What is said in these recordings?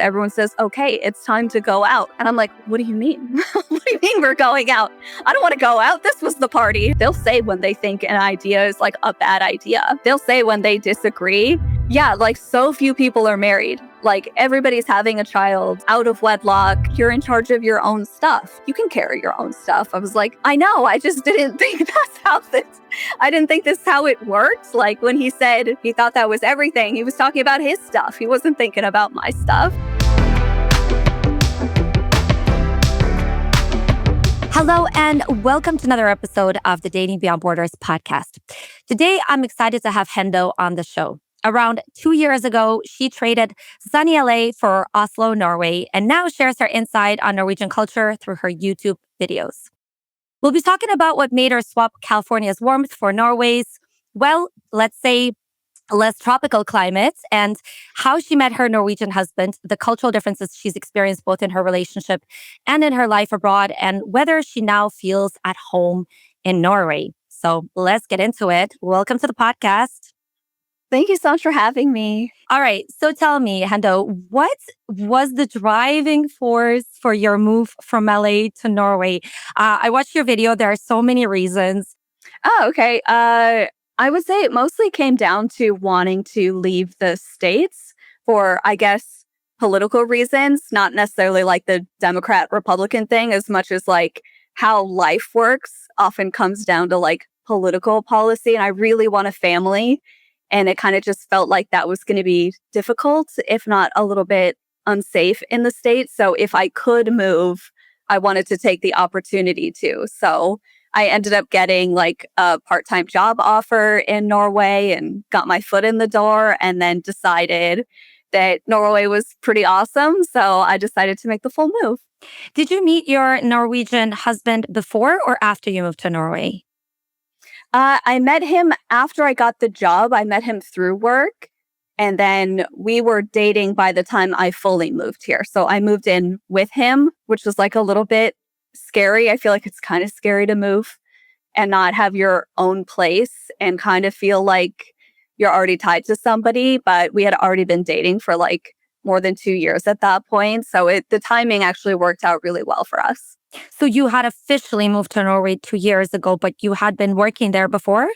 Everyone says, okay, it's time to go out. And I'm like, what do you mean? What do you mean we're going out? I don't want to go out. This was the party. They'll say when they think an idea is like a bad idea. They'll say when they disagree. Yeah, like so few people are married. Like everybody's having a child out of wedlock. You're in charge of your own stuff. You can carry your own stuff. I was like, I know. I just didn't think I didn't think this is how it worked. Like when he said he thought that was everything, he was talking about his stuff. He wasn't thinking about my stuff. Hello, and welcome to another episode of the Dating Beyond Borders podcast. Today, I'm excited to have Hendo on the show. Around 2 years ago, she traded sunny LA for Oslo, Norway, and now shares her insight on Norwegian culture through her YouTube videos. We'll be talking about what made her swap California's warmth for Norway's, well, let's say, less tropical climates, and how she met her Norwegian husband, the cultural differences she's experienced both in her relationship and in her life abroad, and whether she now feels at home in Norway. So let's get into it. Welcome to the podcast. Thank you so much for having me. All right. So tell me, Hendo, what was the driving force for your move from LA to Norway? I watched your video. There are so many reasons. Oh, okay. I would say it mostly came down to wanting to leave the States for, I guess, political reasons, not necessarily like the Democrat-Republican thing, as much as like how life works often comes down to like political policy. And I really want a family. And it kind of just felt like that was going to be difficult, if not a little bit unsafe in the States. So if I could move, I wanted to take the opportunity to. So I ended up getting like a part-time job offer in Norway and got my foot in the door, and then decided that Norway was pretty awesome. So I decided to make the full move. Did you meet your Norwegian husband before or after you moved to Norway? I met him after I got the job. I met him through work, and then we were dating by the time I fully moved here. So I moved in with him, which was like a little bit scary. I feel like it's kind of scary to move and not have your own place and kind of feel like you're already tied to somebody. But we had already been dating for like more than 2 years at that point. So the timing actually worked out really well for us. So you had officially moved to Norway 2 years ago, but you had been working there before?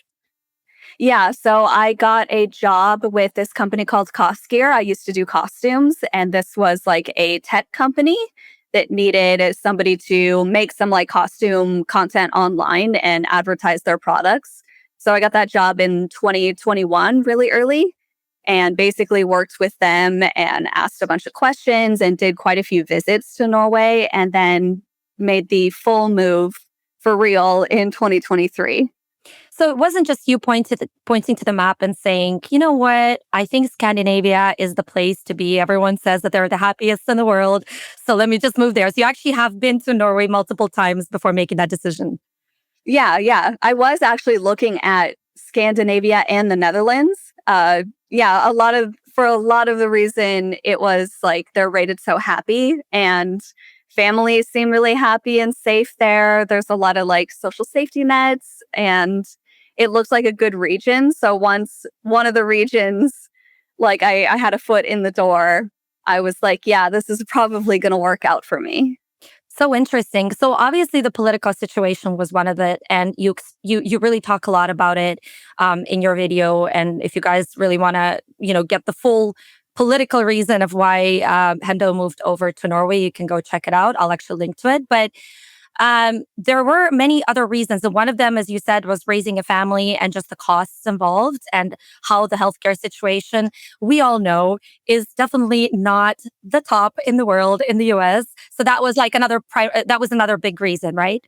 Yeah, so I got a job with this company called Gear. I used to do costumes, and this was like a tech company that needed somebody to make some like costume content online and advertise their products. So I got that job in 2021, really early, and basically worked with them and asked a bunch of questions and did quite a few visits to Norway, and then made the full move for real in 2023. So it wasn't just you pointing to the map and saying, you know what, I think Scandinavia is the place to be. Everyone says that they're the happiest in the world. So let me just move there. So you actually have been to Norway multiple times before making that decision. Yeah. I was actually looking at Scandinavia and the Netherlands. For a lot of the reason it was like they're rated so happy, and families seem really happy and safe there. There's a lot of like social safety nets, and it looks like a good region. So once one of the regions, like I had a foot in the door, I was like, yeah, this is probably going to work out for me. So interesting. So obviously the political situation was one of it, and you really talk a lot about it in your video. And if you guys really want to, get the full political reason of why Hendo moved over to Norway, you can go check it out. I'll actually link to it. But there were many other reasons. And one of them, as you said, was raising a family and just the costs involved, and how the healthcare situation, we all know, is definitely not the top in the world in the US. So that was like another big reason, right?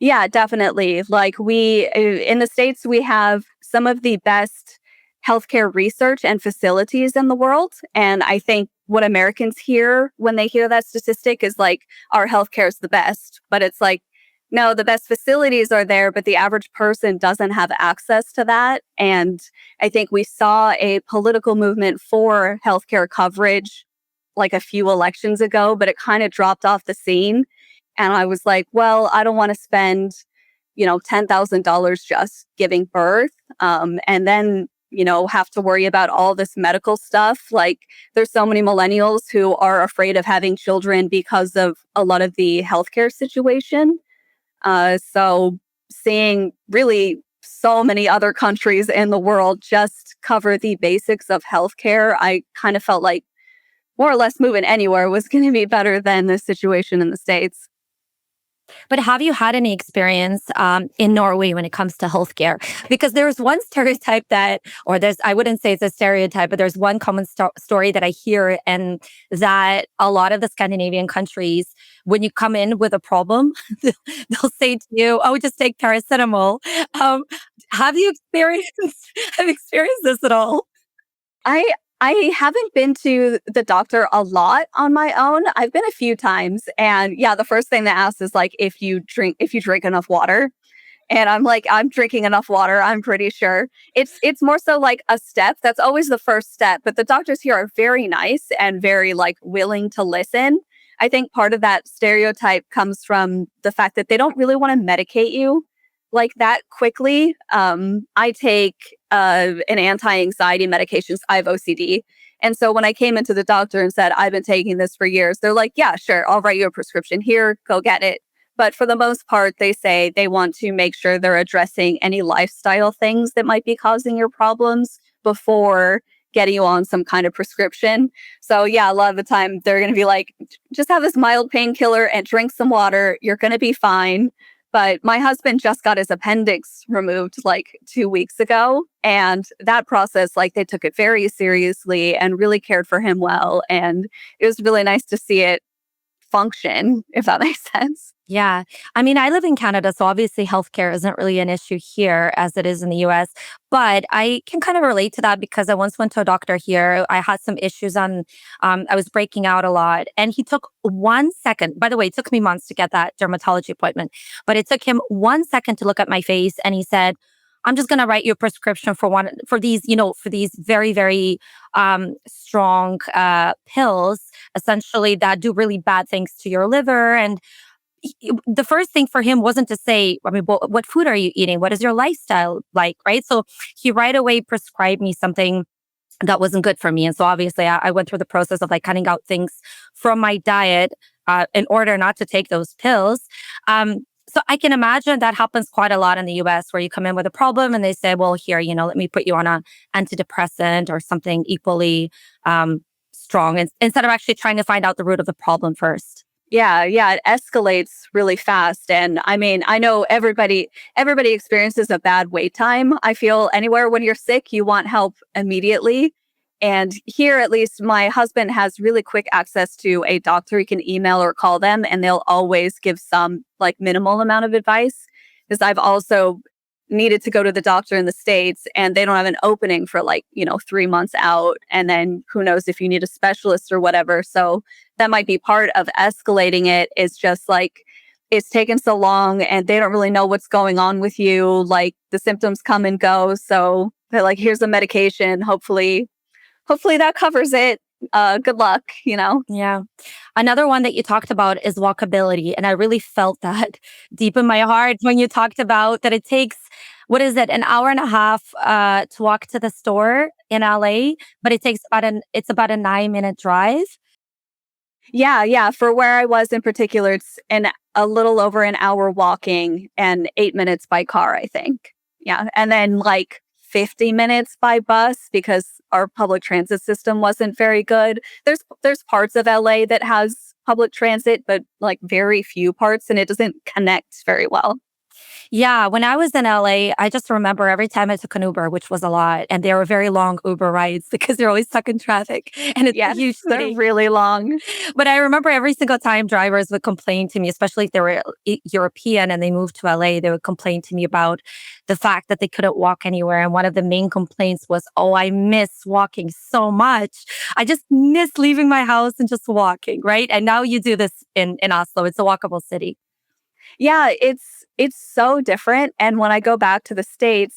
Yeah, definitely. Like in the States, we have some of the best healthcare research and facilities in the world. And I think what Americans hear when they hear that statistic is like, our healthcare is the best. But it's like, no, the best facilities are there, but the average person doesn't have access to that. And I think we saw a political movement for healthcare coverage like a few elections ago, but it kind of dropped off the scene. And I was like, well, I don't want to spend, $10,000 just giving birth. And then have to worry about all this medical stuff. Like there's so many millennials who are afraid of having children because of a lot of the healthcare situation. So seeing really so many other countries in the world just cover the basics of healthcare, I kind of felt like more or less moving anywhere was going to be better than the situation in the States. But have you had any experience in Norway when it comes to healthcare? Because there's one stereotype I wouldn't say it's a stereotype, but there's one common story that I hear, and that a lot of the Scandinavian countries, when you come in with a problem, they'll say to you, "Oh, just take paracetamol." Um, have you experienced have you experienced this at all? I I haven't been to the doctor a lot on my own. I've been a few times, and yeah, the first thing they ask is like if you drink enough water. And I'm like, I'm drinking enough water, I'm pretty sure. It's more so like a step. That's always the first step. But the doctors here are very nice and very like willing to listen. I think part of that stereotype comes from the fact that they don't really want to medicate you like that quickly. I take an anti-anxiety medications. I have OCD. And so when I came into the doctor and said, I've been taking this for years, they're like, yeah, sure, I'll write you a prescription here, go get it. But for the most part, they say they want to make sure they're addressing any lifestyle things that might be causing your problems before getting you on some kind of prescription. So, yeah, a lot of the time they're going to be like, just have this mild painkiller and drink some water. You're going to be fine. But my husband just got his appendix removed like 2 weeks ago. And that process, like they took it very seriously and really cared for him well. And it was really nice to see it function, if that makes sense. Yeah. I mean, I live in Canada, so obviously healthcare isn't really an issue here as it is in the US. But I can kind of relate to that because I once went to a doctor here. I had some issues I was breaking out a lot. And he took 1 second. By the way, it took me months to get that dermatology appointment, but it took him 1 second to look at my face. And he said, I'm just going to write you a prescription for these very, very strong pills, essentially, that do really bad things to your liver. And the first thing for him wasn't to say, I mean, what food are you eating? What is your lifestyle like? Right. So he right away prescribed me something that wasn't good for me. And so obviously I went through the process of like cutting out things from my diet in order not to take those pills. So I can imagine that happens quite a lot in the US where you come in with a problem and they say, well, here, let me put you on an antidepressant or something equally strong, instead of actually trying to find out the root of the problem first. Yeah, yeah, it escalates really fast. And I mean, I know everybody experiences a bad wait time. I feel anywhere when you're sick, you want help immediately. And here, at least, my husband has really quick access to a doctor. He can email or call them, and they'll always give some like minimal amount of advice. Because I've also needed to go to the doctor in the States, and they don't have an opening for like, 3 months out. And then who knows if you need a specialist or whatever. So that might be part of escalating it, is just like it's taken so long and they don't really know what's going on with you. Like the symptoms come and go. So they're like, here's a medication. Hopefully that covers it. Good luck. Yeah. Another one that you talked about is walkability. And I really felt that deep in my heart when you talked about that it takes, what is it, an hour and a half to walk to the store in LA, but it takes it's about a 9-minute drive. Yeah, yeah. For where I was in particular, it's a little over an hour walking and 8 minutes by car, I think. Yeah. And then like 50 minutes by bus because our public transit system wasn't very good. There's parts of LA that has public transit, but like very few parts, and it doesn't connect very well. Yeah, when I was in LA, I just remember every time I took an Uber, which was a lot, and they were very long Uber rides because they're always stuck in traffic and it's a Yes, huge they're city. really long. But I remember every single time drivers would complain to me, especially if they were European and they moved to LA, they would complain to me about the fact that they couldn't walk anywhere. And one of the main complaints was, oh, I miss walking so much. I just miss leaving my house and just walking, right? And now you do this in Oslo. It's a walkable city. Yeah, it's so different. And when I go back to the States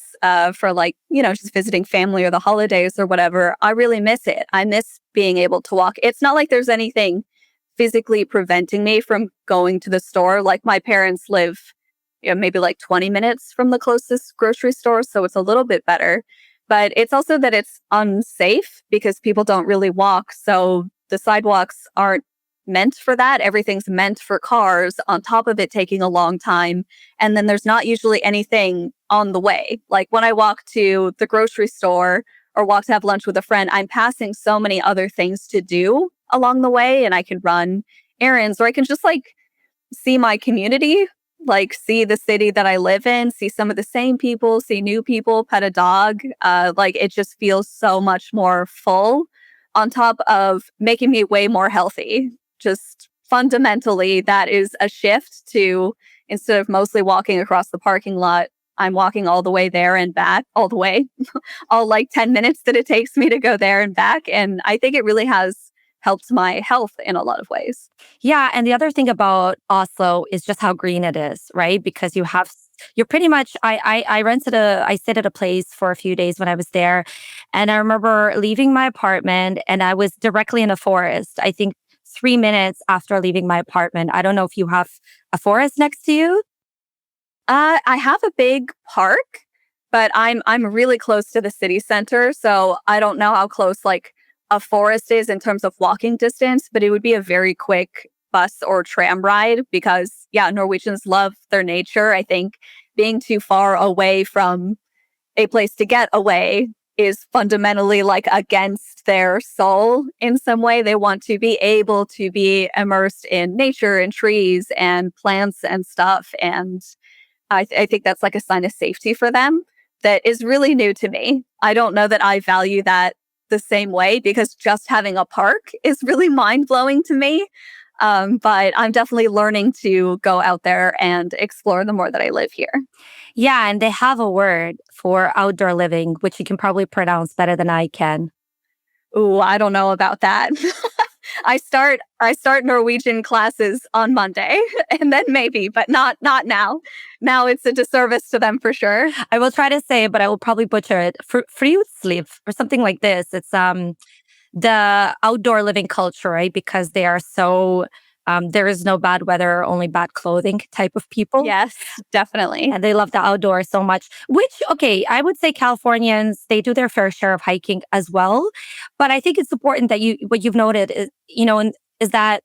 for like, just visiting family or the holidays or whatever, I really miss it. I miss being able to walk. It's not like there's anything physically preventing me from going to the store. Like my parents live, maybe like 20 minutes from the closest grocery store. So it's a little bit better. But it's also that it's unsafe because people don't really walk. So the sidewalks aren't meant for that. Everything's meant for cars, on top of it taking a long time. And then there's not usually anything on the way. Like when I walk to the grocery store or walk to have lunch with a friend, I'm passing so many other things to do along the way. And I can run errands, or I can just like see my community, like see the city that I live in, see some of the same people, see new people, pet a dog. Like it just feels so much more full, on top of making me way more healthy. Just fundamentally, that is a shift to, instead of mostly walking across the parking lot, I'm walking all the way there and back, all the way, all like 10 minutes that it takes me to go there and back. And I think it really has helped my health in a lot of ways. Yeah, and the other thing about Oslo is just how green it is, right? Because you're pretty much I stayed at a place for a few days when I was there, and I remember leaving my apartment and I was directly in a forest. I think 3 minutes after leaving my apartment. I don't know if you have a forest next to you. I have a big park, but I'm really close to the city center, so I don't know how close like a forest is in terms of walking distance, but it would be a very quick bus or tram ride because yeah, Norwegians love their nature. I think being too far away from a place to get away is fundamentally like against their soul in some way. They want to be able to be immersed in nature and trees and plants and stuff. And I think that's like a sign of safety for them that is really new to me. I don't know that I value that the same way because just having a park is really mind blowing to me. But I'm definitely learning to go out there and explore the more that I live here. Yeah, and they have a word for outdoor living, which you can probably pronounce better than I can. Ooh, I don't know about that. I start Norwegian classes on Monday and then maybe, but not now. Now it's a disservice to them for sure. I will try to say it, but I will probably butcher it. Fruitsliv or something like this. It's the outdoor living culture, right? Because they are so there is no bad weather, only bad clothing type of people. Yes, definitely. And they love the outdoors so much. Which, okay, I would say Californians, they do their fair share of hiking as well. But I think it's important that what you've noted is, is that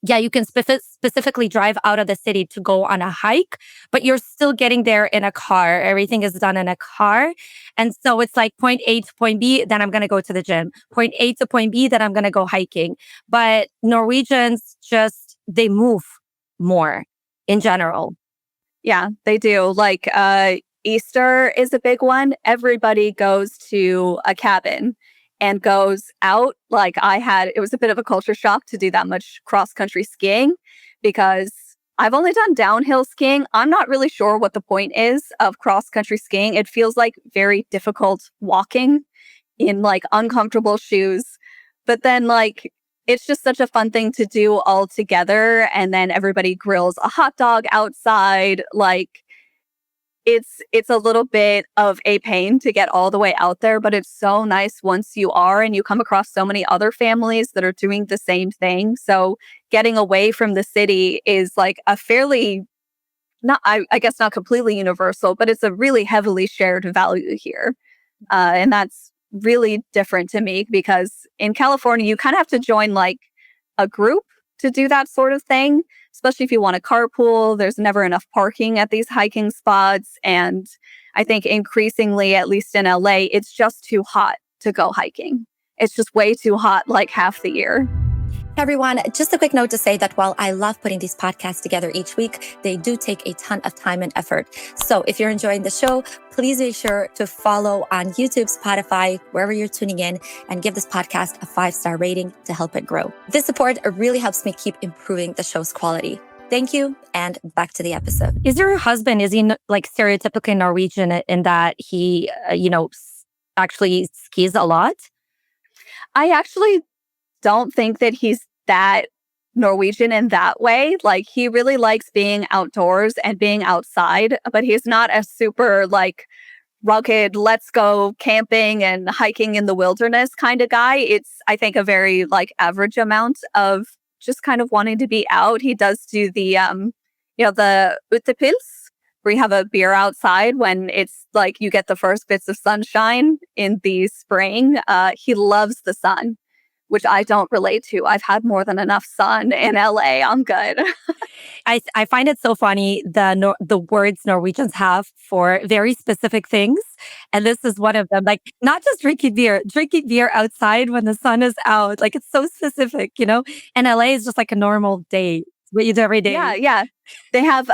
yeah, you can specifically drive out of the city to go on a hike, but you're still getting there in a car. Everything is done in a car. And so it's like point A to point B, then I'm going to go to the gym. Point A to point B, then I'm going to go hiking. But Norwegians just, they move more in general. Yeah, they do. Like Easter is a big one. Everybody goes to a cabin and goes out. Like it was a bit of a culture shock to do that much cross country skiing because I've only done downhill skiing. I'm not really sure what the point is of cross country skiing. It feels like very difficult walking in like uncomfortable shoes. But then like it's just such a fun thing to do all together. And then everybody grills a hot dog outside. Like it's a little bit of a pain to get all the way out there, but it's so nice once you are and you come across so many other families that are doing the same thing. So getting away from the city is like a fairly not I guess not completely universal, but it's a really heavily shared value here. And that's really different to me because in California, you kind of have to join like a group to do that sort of thing, especially if you want to carpool. There's never enough parking at these hiking spots. And I think increasingly, at least in LA, it's just too hot to go hiking. It's just way too hot like half the year. Everyone, just a quick note to say that while I love putting these podcasts together each week, they do take a ton of time and effort. So if you're enjoying the show, please be sure to follow on YouTube, Spotify, wherever you're tuning in, and give this podcast a 5-star rating to help it grow. This support really helps me keep improving the show's quality. Thank you, and back to the episode. Is your husband, is he like stereotypically Norwegian in that he, actually skis a lot? I actually don't think that he's that Norwegian in that way. Like he really likes being outdoors and being outside, but he's not a super like rugged, let's go camping and hiking in the wilderness kind of guy. It's, I think, a very like average amount of just kind of wanting to be out. He does do the the utepils, we have a beer outside when it's like you get the first bits of sunshine in the spring. He loves the sun, which I don't relate to. I've had more than enough sun in LA. I'm good. I find it so funny the words Norwegians have for very specific things, and this is one of them. Like not just drinking beer outside when the sun is out. Like it's so specific, you know. And LA is just like a normal day. It's what you do every Yeah, day. yeah. They have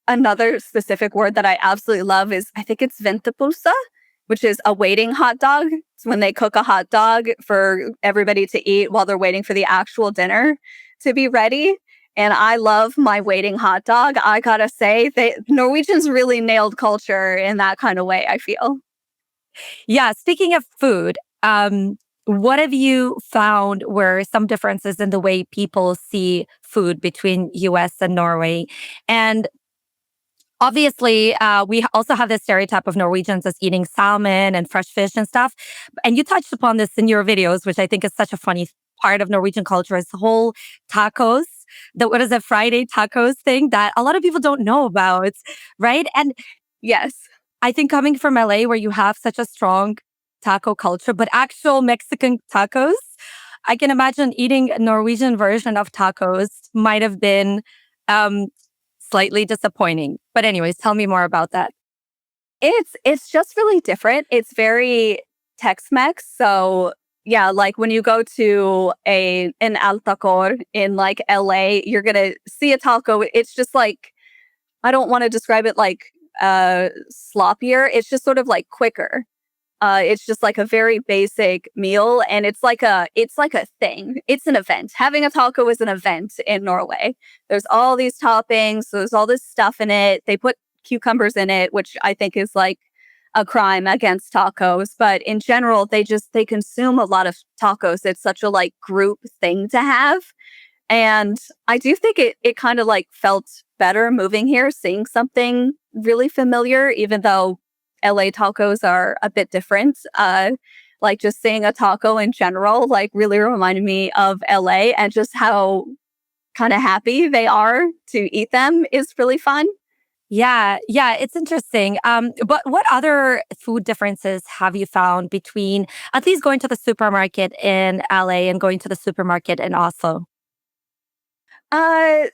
another specific word that I absolutely love is I think it's ventepulsa, which is a waiting hot dog. It's when they cook a hot dog for everybody to eat while they're waiting for the actual dinner to be ready. And I love my waiting hot dog. I gotta say, Norwegians really nailed culture in that kind of way, I feel. Yeah. Speaking of food, what have you found were some differences in the way people see food between US and Norway? And obviously, we also have this stereotype of Norwegians as eating salmon and fresh fish and stuff. And you touched upon this in your videos, which I think is such a funny part of Norwegian culture is the whole tacos, the what is it, Friday tacos thing that a lot of people don't know about, right? And Yes. I think coming from LA, where you have such a strong taco culture, but actual Mexican tacos, I can imagine eating a Norwegian version of tacos might have been um, slightly disappointing. But anyways, tell me more about that. It's just really different. It's very Tex-Mex. So yeah, like when you go to an altacore in like LA, you're gonna see a taco. It's just like I don't want to describe it like sloppier. It's just sort of like quicker. It's just like a very basic meal, and it's like a thing. It's an event. Having a taco is an event in Norway. There's all these toppings. There's all this stuff in it. They put cucumbers in it, which I think is like a crime against tacos. But in general, they consume a lot of tacos. It's such a like group thing to have. And I do think it kind of like felt better moving here, seeing something really familiar, even though LA tacos are a bit different. Like just seeing a taco in general, like really reminded me of LA and just how kind of happy they are to eat them is really fun. Yeah, yeah, it's interesting. But what other food differences have you found between at least going to the supermarket in LA and going to the supermarket in Oslo? Uh,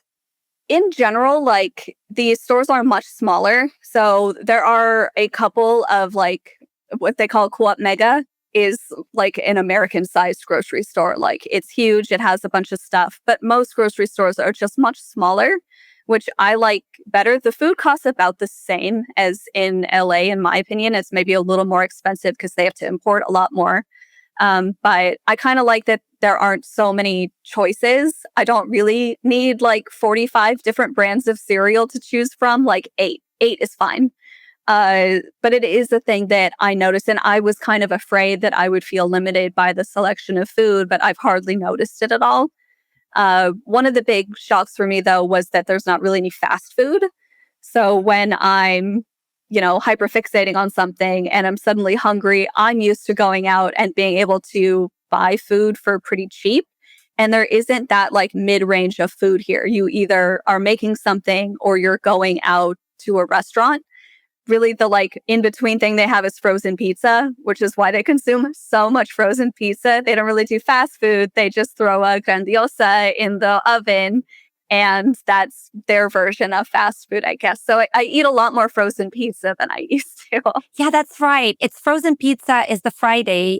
in general, like the stores are much smaller. So there are a couple of like what they call co-op mega is like an American sized grocery store. Like it's huge, it has a bunch of stuff, but most grocery stores are just much smaller, which I like better. The food costs about the same as in LA, in my opinion. It's maybe a little more expensive because they have to import a lot more. But I kind of like that there aren't so many choices. I don't really need like 45 different brands of cereal to choose from, like eight. Eight is fine. But it is a thing that I noticed, and I was kind of afraid that I would feel limited by the selection of food, but I've hardly noticed it at all. One of the big shocks for me, though, was that there's not really any fast food. So when I'm, hyperfixating on something and I'm suddenly hungry, I'm used to going out and being able to buy food for pretty cheap. And there isn't that like mid range of food here. You either are making something or you're going out to a restaurant. Really, the like in between thing they have is frozen pizza, which is why they consume so much frozen pizza. They don't really do fast food. They just throw a grandiosa in the oven, and that's their version of fast food, I guess. So I eat a lot more frozen pizza than I used to. Yeah, that's right. It's frozen pizza is the Friday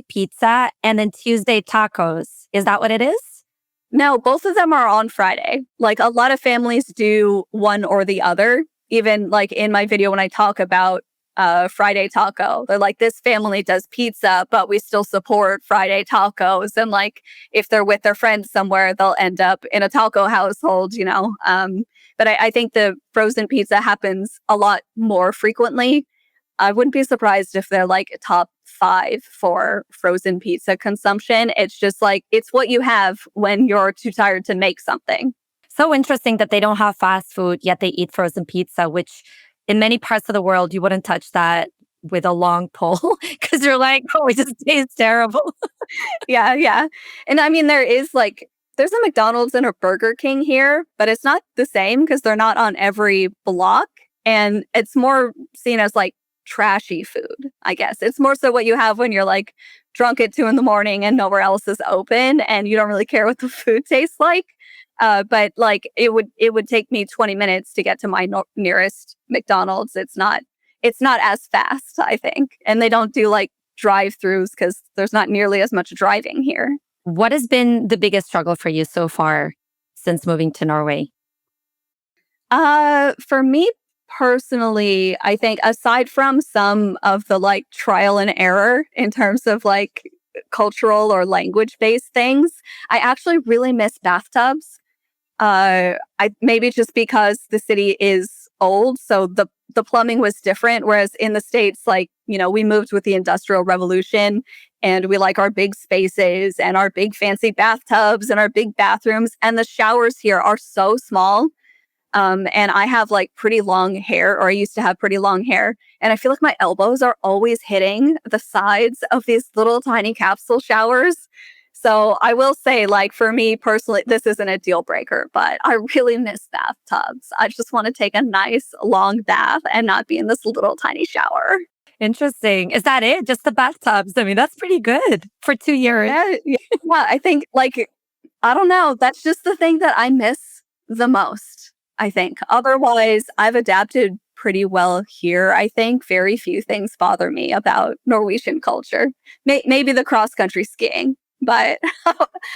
pizza, and then Tuesday tacos. Is that what it is? No, both of them are on Friday. Like a lot of families do one or the other. Even like in my video when I talk about Friday taco, they're like, this family does pizza, but we still support Friday tacos. And like if they're with their friends somewhere, they'll end up in a taco household. But I think the frozen pizza happens a lot more frequently. I wouldn't be surprised if they're like top five for frozen pizza consumption. It's just like, it's what you have when you're too tired to make something. So interesting that they don't have fast food, yet they eat frozen pizza, which in many parts of the world, you wouldn't touch that with a long pole because you're like, oh, it just tastes terrible. Yeah, yeah. And I mean, there's a McDonald's and a Burger King here, but it's not the same because they're not on every block. And it's more seen as like trashy food, I guess. It's more so what you have when you're like drunk at 2 in the morning and nowhere else is open and you don't really care what the food tastes like. But like it would take me 20 minutes to get to my nearest McDonald's. It's not as fast, I think. And they don't do like drive-throughs because there's not nearly as much driving here. What has been the biggest struggle for you so far since moving to Norway? For me personally, I think aside from some of the like trial and error in terms of like cultural or language based things, I actually really miss bathtubs. I maybe just because the city is old, so the plumbing was different. Whereas in the States, like, we moved with the Industrial Revolution and we like our big spaces and our big fancy bathtubs and our big bathrooms. And the showers here are so small. And I have like pretty long hair, or I used to have pretty long hair. And I feel like my elbows are always hitting the sides of these little tiny capsule showers. So I will say, like, for me personally, this isn't a deal breaker, but I really miss bathtubs. I just want to take a nice long bath and not be in this little tiny shower. Interesting. Is that it? Just the bathtubs? I mean, that's pretty good for 2 years. Yeah, I think, like, I don't know. That's just the thing that I miss the most, I think. Otherwise, I've adapted pretty well here, I think. Very few things bother me about Norwegian culture. Maybe the cross country skiing, but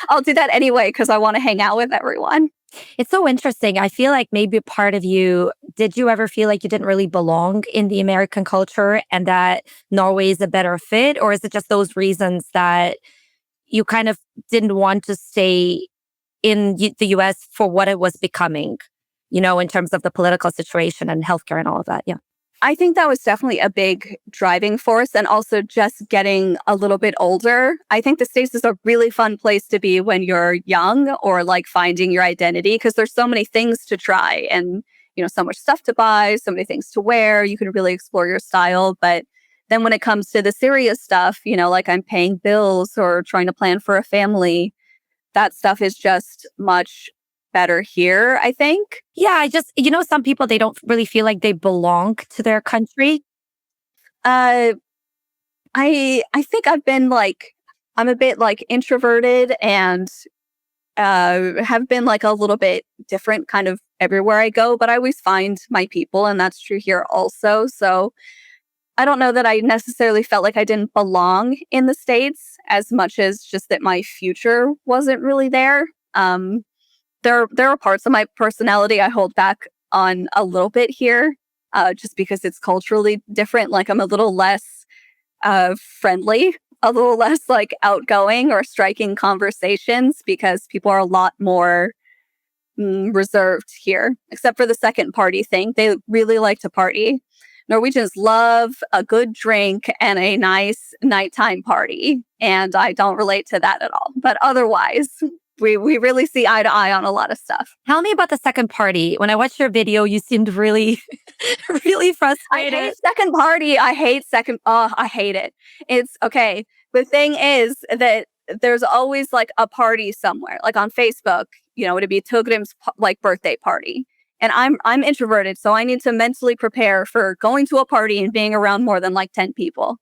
I'll do that anyway because I want to hang out with everyone. It's so interesting. I feel like maybe part of you, did you ever feel like you didn't really belong in the American culture and that Norway is a better fit? Or is it just those reasons that you kind of didn't want to stay in the US for what it was becoming, in terms of the political situation and healthcare and all of that? Yeah. I think that was definitely a big driving force, and also just getting a little bit older. I think the States is a really fun place to be when you're young or like finding your identity because there's so many things to try and, so much stuff to buy, so many things to wear. You can really explore your style. But then when it comes to the serious stuff, like I'm paying bills or trying to plan for a family, that stuff is just much better here, I think. Yeah, I just, some people, they don't really feel like they belong to their country. Uh, I think I'm a bit like introverted and have been like a little bit different kind of everywhere I go, but I always find my people, and that's true here also. So I don't know that I necessarily felt like I didn't belong in the States as much as just that my future wasn't really there. There are parts of my personality I hold back on a little bit here, just because it's culturally different. Like I'm a little less friendly, a little less like outgoing or striking conversations because people are a lot more reserved here, except for the second party thing. They really like to party. Norwegians love a good drink and a nice nighttime party, and I don't relate to that at all. But otherwise, we really see eye to eye on a lot of stuff. Tell me about the second party. When I watched your video, you seemed really, really I frustrated. hate second party. I hate second. Oh, I hate it. It's okay. The thing is that there's always like a party somewhere, like on Facebook. It'd be Tugrim's like birthday party, and I'm introverted, so I need to mentally prepare for going to a party and being around more than like 10 people.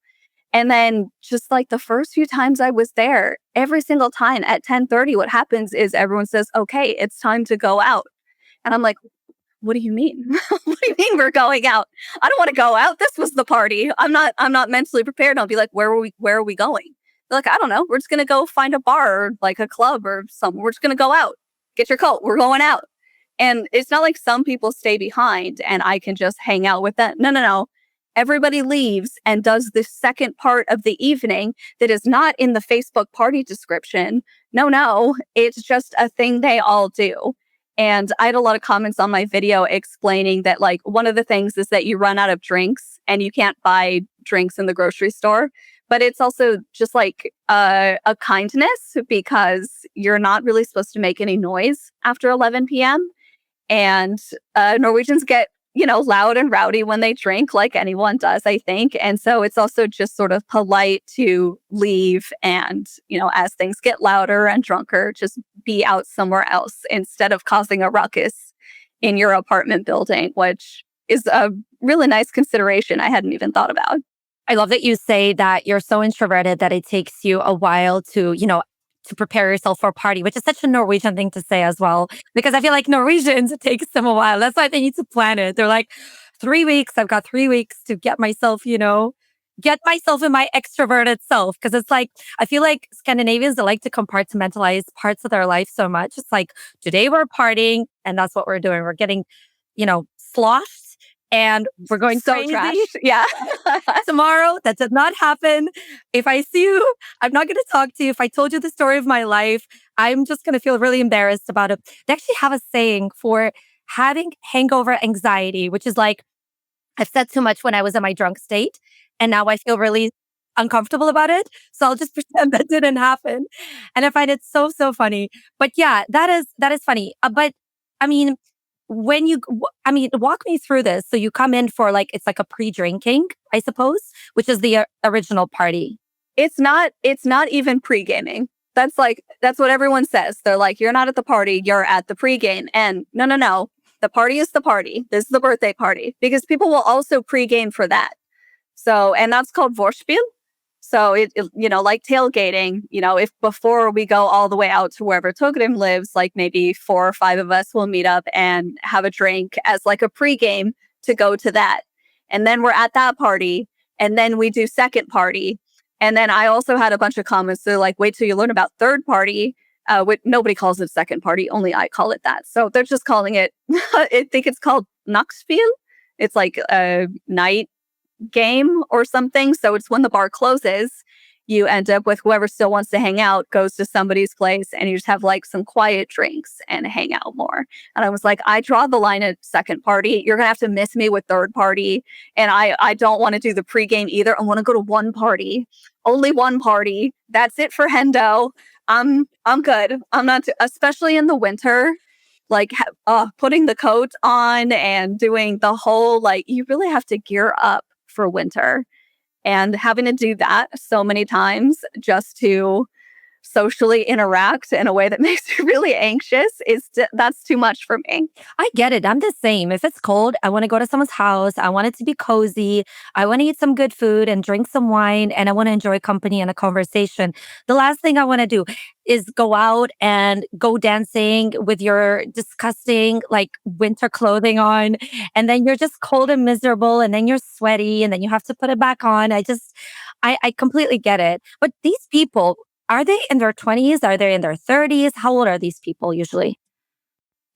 And then just like the first few times I was there, every single time at 10:30, what happens is everyone says, "Okay, it's time to go out." And I'm like, "What do you mean? What do you mean we're going out? I don't want to go out. This was the party. I'm not mentally prepared." I'll be like, "Where are we going?" They're like, "I don't know. We're just gonna go find a bar or like a club or something. We're just gonna go out. Get your coat. We're going out." And it's not like some people stay behind and I can just hang out with them. No, no, no. Everybody leaves and does the second part of the evening that is not in the Facebook party description. No, no, it's just a thing they all do. And I had a lot of comments on my video explaining that, like, one of the things is that you run out of drinks and you can't buy drinks in the grocery store. But it's also just like a kindness because you're not really supposed to make any noise after 11 p.m. And Norwegians get, loud and rowdy when they drink, like anyone does, I think. And so it's also just sort of polite to leave and, as things get louder and drunker, just be out somewhere else instead of causing a ruckus in your apartment building, which is a really nice consideration I hadn't even thought about. I love that you say that you're so introverted that it takes you a while to, to prepare yourself for a party, which is such a Norwegian thing to say as well. Because I feel like Norwegians, it takes them a while. That's why they need to plan it. They're like, 3 weeks, I've got 3 weeks to get myself, get myself in my extroverted self. Cause it's like, I feel like Scandinavians, they like to compartmentalize parts of their life so much. It's like, today we're partying and that's what we're doing. We're getting, sloshed and we're going So crazy. trash. Yeah. Tomorrow, that did not happen. If I see you, I'm not going to talk to you. If I told you the story of my life, I'm just going to feel really embarrassed about it. They actually have a saying for having hangover anxiety, which is like, I've said too much when I was in my drunk state, and now I feel really uncomfortable about it. So I'll just pretend that didn't happen. And I find it so, so funny. But yeah, that is funny. But I mean, walk me through this. So you come in for like, it's like a pre-drinking, I suppose, which is the original party. It's not even pre-gaming. That's what everyone says. They're like, you're not at the party, you're at the pre-game. And no, no, no. The party is the party. This is the birthday party because people will also pre-game for that. So, and that's called Vorspiel. So like tailgating, if before we go all the way out to wherever Togrim lives, like maybe 4 or 5 of us will meet up and have a drink as like a pregame to go to that. And then we're at that party and then we do second party. And then I also had a bunch of comments. They're like, wait till you learn about third party. Nobody calls it second party. Only I call it that. So they're just calling it, I think it's called Nachtspiel. It's like a night game or something. So it's when the bar closes, you end up with whoever still wants to hang out goes to somebody's place and you just have like some quiet drinks and hang out more. And I was like, I draw the line at second party. You're gonna have to miss me with third party. And I don't want to do the pregame either. I want to go to one party, only one party. That's it for Hendo. I'm good. I'm not, especially in the winter. Like putting the coat on and doing the whole like you really have to gear up for winter, and having to do that so many times just to socially interact in a way that makes you really anxious that's too much for me. I get it. I'm the same. If it's cold, I want to go to someone's house. I want it to be cozy. I want to eat some good food and drink some wine, and I want to enjoy company and a conversation. The last thing I want to do is go out and go dancing with your disgusting like winter clothing on, and then you're just cold and miserable, and then you're sweaty, and then you have to put it back on. I completely get it. But these people, are they in their 20s? Are they in their 30s? How old are these people usually?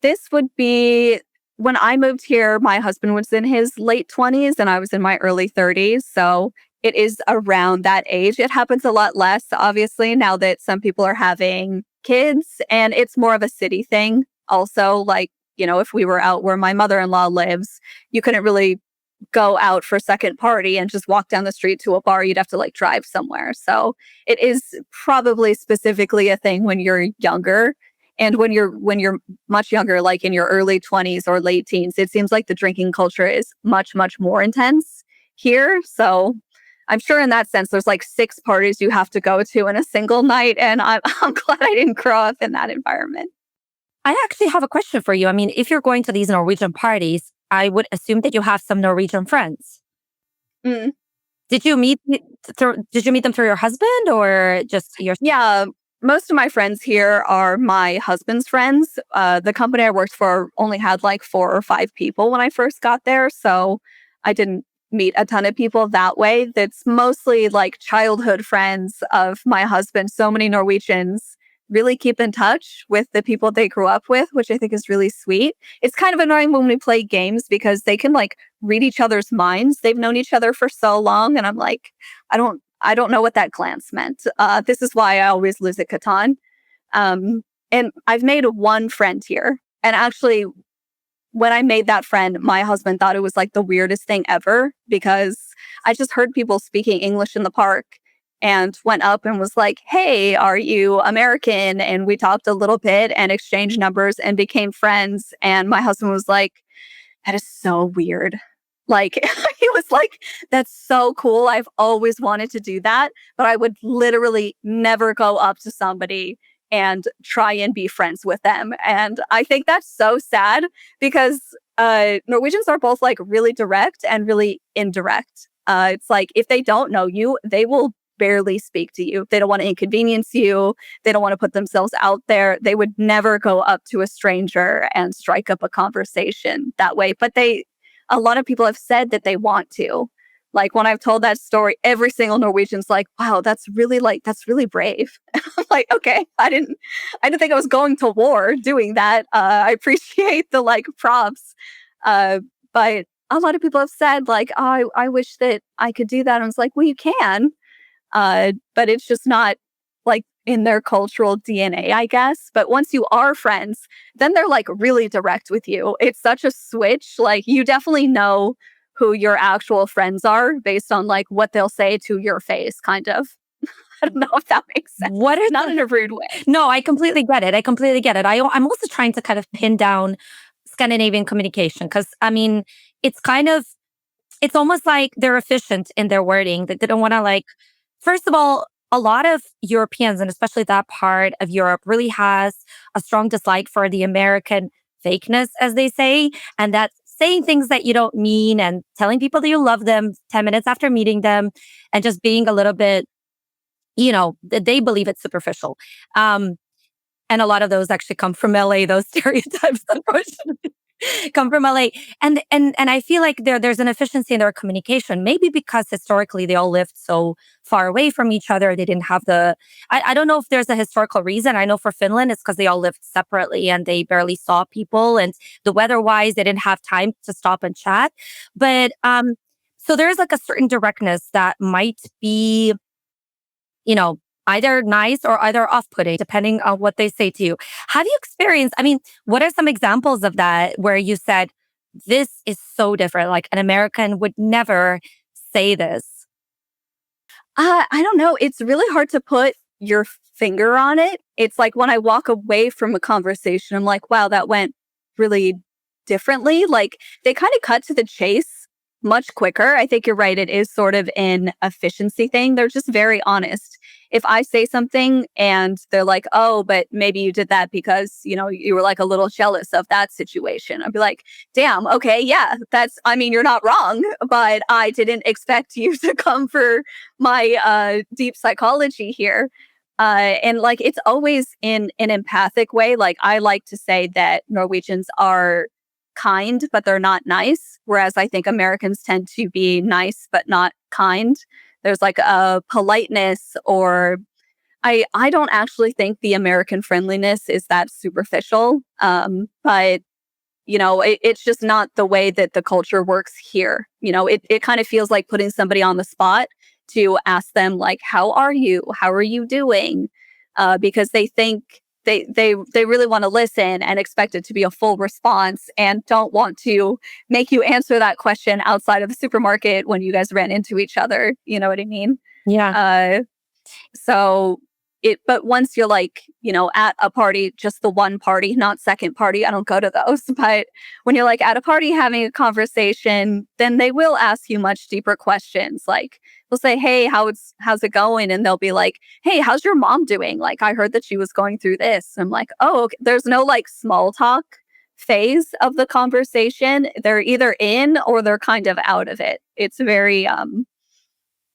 This would be when I moved here, my husband was in his late 20s and I was in my early 30s. So it is around that age. It happens a lot less, obviously, now that some people are having kids, and it's more of a city thing. Also, like, if we were out where my mother-in-law lives, you couldn't really go out for a second party and just walk down the street to a bar. You'd have to like drive somewhere. So it is probably specifically a thing when you're younger. And when you're much younger, like in your early 20s or late teens, it seems like the drinking culture is much, much more intense here. So I'm sure in that sense, there's like 6 parties you have to go to in a single night. And I'm glad I didn't grow up in that environment. I actually have a question for you. I mean, if you're going to these Norwegian parties, I would assume that you have some Norwegian friends. Mm. Did you meet did you meet them through your husband or just your? Yeah, most of my friends here are my husband's friends. The company I worked for only had like 4 or 5 people when I first got there. So I didn't meet a ton of people that way. That's mostly like childhood friends of my husband. So many Norwegians really keep in touch with the people they grew up with, which I think is really sweet. It's kind of annoying when we play games because they can like read each other's minds. They've known each other for so long. And I'm like, I don't know what that glance meant. This is why I always lose at Catan. And I've made one friend here. And actually, when I made that friend, my husband thought it was like the weirdest thing ever because I just heard people speaking English in the park and went up and was like, hey, are you American? And we talked a little bit and exchanged numbers and became friends. And my husband was like, that is so weird. Like, he was like, that's so cool. I've always wanted to do that. But I would literally never go up to somebody and try and be friends with them. And I think that's so sad because Norwegians are both like really direct and really indirect. It's like if they don't know you, they will barely speak to you. They don't want to inconvenience you. They don't want to put themselves out there. They would never go up to a stranger and strike up a conversation that way. But a lot of people have said that they want to. Like when I've told that story, every single Norwegian's like, "Wow, that's really brave." I'm like, okay, I didn't think I was going to war doing that. I appreciate the like props, but a lot of people have said like, oh, I wish that I could do that. And I was like, well, you can, but it's just not like in their cultural DNA, I guess. But once you are friends, then they're like really direct with you. It's such a switch. Like you definitely know who your actual friends are based on like what they'll say to your face, kind of. I don't know if that makes sense. What are Not in a rude way. No, I completely get it. I completely get it. I'm also trying to kind of pin down Scandinavian communication because I mean, it's kind of it's almost like they're efficient in their wording. That they don't want to like. First of all, a lot of Europeans and especially that part of Europe really has a strong dislike for the American fakeness, as they say, and that's saying things that you don't mean and telling people that you love them 10 minutes after meeting them, and just being a little bit they believe it's superficial. Um, and a lot of those actually come from LA, those stereotypes, unfortunately, come from LA. And I feel like there's an efficiency in their communication, maybe because historically they all lived so far away from each other. They didn't have I don't know if there's a historical reason. I know for Finland, it's because they all lived separately and they barely saw people. And the weather wise, they didn't have time to stop and chat. But so there's like a certain directness that might be either nice or either off-putting, depending on what they say to you. Have you experienced, I mean, what are some examples of that where you said, this is so different? Like an American would never say this. I don't know. It's really hard to put your finger on it. It's like when I walk away from a conversation, I'm like, wow, that went really differently. Like they kind of cut to the chase much quicker. I think you're right. It is sort of an efficiency thing. They're just very honest. If I say something and they're like, oh, but maybe you did that because, you were like a little jealous of that situation. I'd be like, damn, okay, yeah, I mean, you're not wrong, but I didn't expect you to come for my deep psychology here. And like, it's always in an empathic way. Like, I like to say that Norwegians are kind, but they're not nice. Whereas I think Americans tend to be nice, but not kind. There's like a politeness or I don't actually think the American friendliness is that superficial. But it's just not the way that the culture works here. It kind of feels like putting somebody on the spot to ask them like, how are you? How are you doing? Because they think they really want to listen and expect it to be a full response and don't want to make you answer that question outside of the supermarket when you guys ran into each other. You know what I mean? Yeah. So but once you're like, at a party, just the one party, not second party, I don't go to those. But when you're like at a party having a conversation, then they will ask you much deeper questions. Like they'll say, hey, how's it going? And they'll be like, hey, how's your mom doing? Like, I heard that she was going through this. I'm like, oh, okay. There's no like small talk phase of the conversation. They're either in or they're kind of out of it. It's very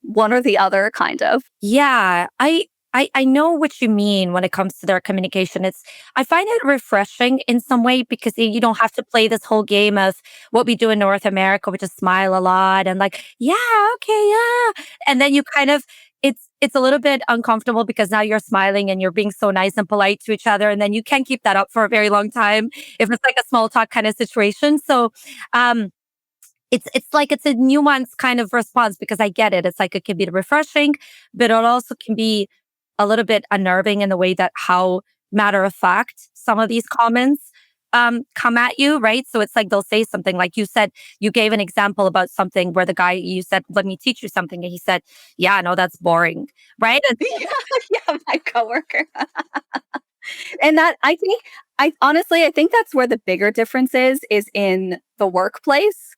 one or the other kind of. Yeah. I know what you mean when it comes to their communication. I find it refreshing in some way because you don't have to play this whole game of what we do in North America, which is smile a lot and like, yeah, okay, yeah. And then you kind of it's a little bit uncomfortable because now you're smiling and you're being so nice and polite to each other. And then you can't keep that up for a very long time if it's like a small talk kind of situation. So it's like it's a nuanced kind of response because I get it. It's like it can be refreshing, but it also can be a little bit unnerving in the way that how matter of fact some of these comments come at you, right? So it's like they'll say something like you said, you gave an example about something where the guy, you said, let me teach you something. And he said, yeah, no, that's boring, right? And Yeah, my coworker. And that I think that's where the bigger difference is in the workplace.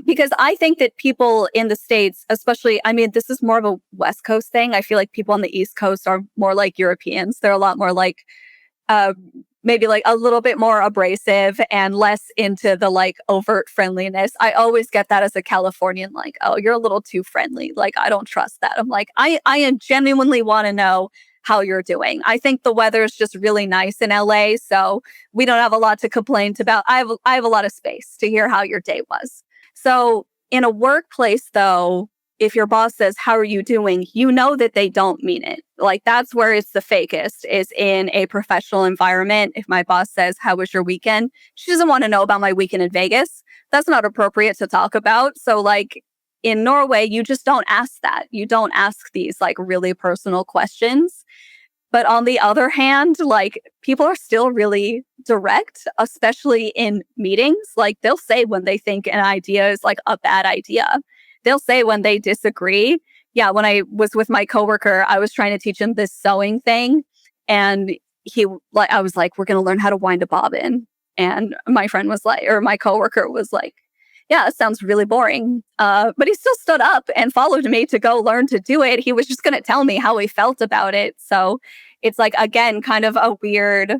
Because I think that people in the States, especially, I mean, this is more of a West Coast thing. I feel like people on the East Coast are more like Europeans. They're a lot more like uh, maybe like a little bit more abrasive and less into the like overt friendliness. I always get that as a Californian, like, oh, you're a little too friendly. Like, I don't trust that. I'm like, I am genuinely want to know how you're doing. I think the weather is just really nice in LA. So we don't have a lot to complain about. I have a lot of space to hear how your day was. So in a workplace, though, if your boss says, how are you doing? You know that they don't mean it. Like that's where it's the fakest is in a professional environment. If my boss says, how was your weekend? She doesn't want to know about my weekend in Vegas. That's not appropriate to talk about. So like in Norway, you just don't ask that. You don't ask these like really personal questions. But on the other hand, like people are still really direct, especially in meetings. Like they'll say when they think an idea is like a bad idea. They'll say when they disagree. Yeah, when I was with my coworker, I was trying to teach him this sewing thing. And I was like, we're going to learn how to wind a bobbin. And my friend was like, or my coworker was like, yeah, it sounds really boring. But he still stood up and followed me to go learn to do it. He was just going to tell me how he felt about it. So it's like, again, kind of a weird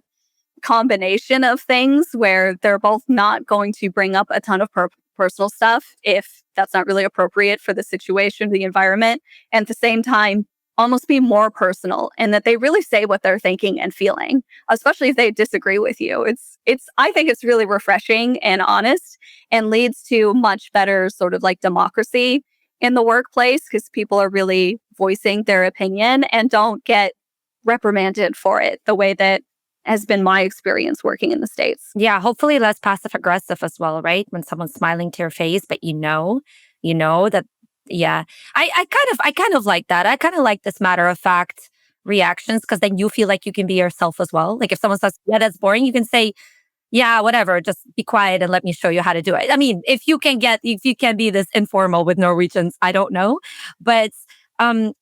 combination of things where they're both not going to bring up a ton of personal stuff if that's not really appropriate for the situation, the environment. And at the same time, almost be more personal and that they really say what they're thinking and feeling, especially if they disagree with you. I think it's really refreshing and honest and leads to much better sort of like democracy in the workplace because people are really voicing their opinion and don't get reprimanded for it the way that has been my experience working in the States. Yeah, hopefully less passive aggressive as well, right? When someone's smiling to your face, but you know that. Yeah, I kind of like that. I kind of like this matter of fact reactions because then you feel like you can be yourself as well. Like if someone says, "Yeah, that's boring," you can say, "Yeah, whatever. Just be quiet and let me show you how to do it." I mean, if you can be this informal with Norwegians, I don't know, but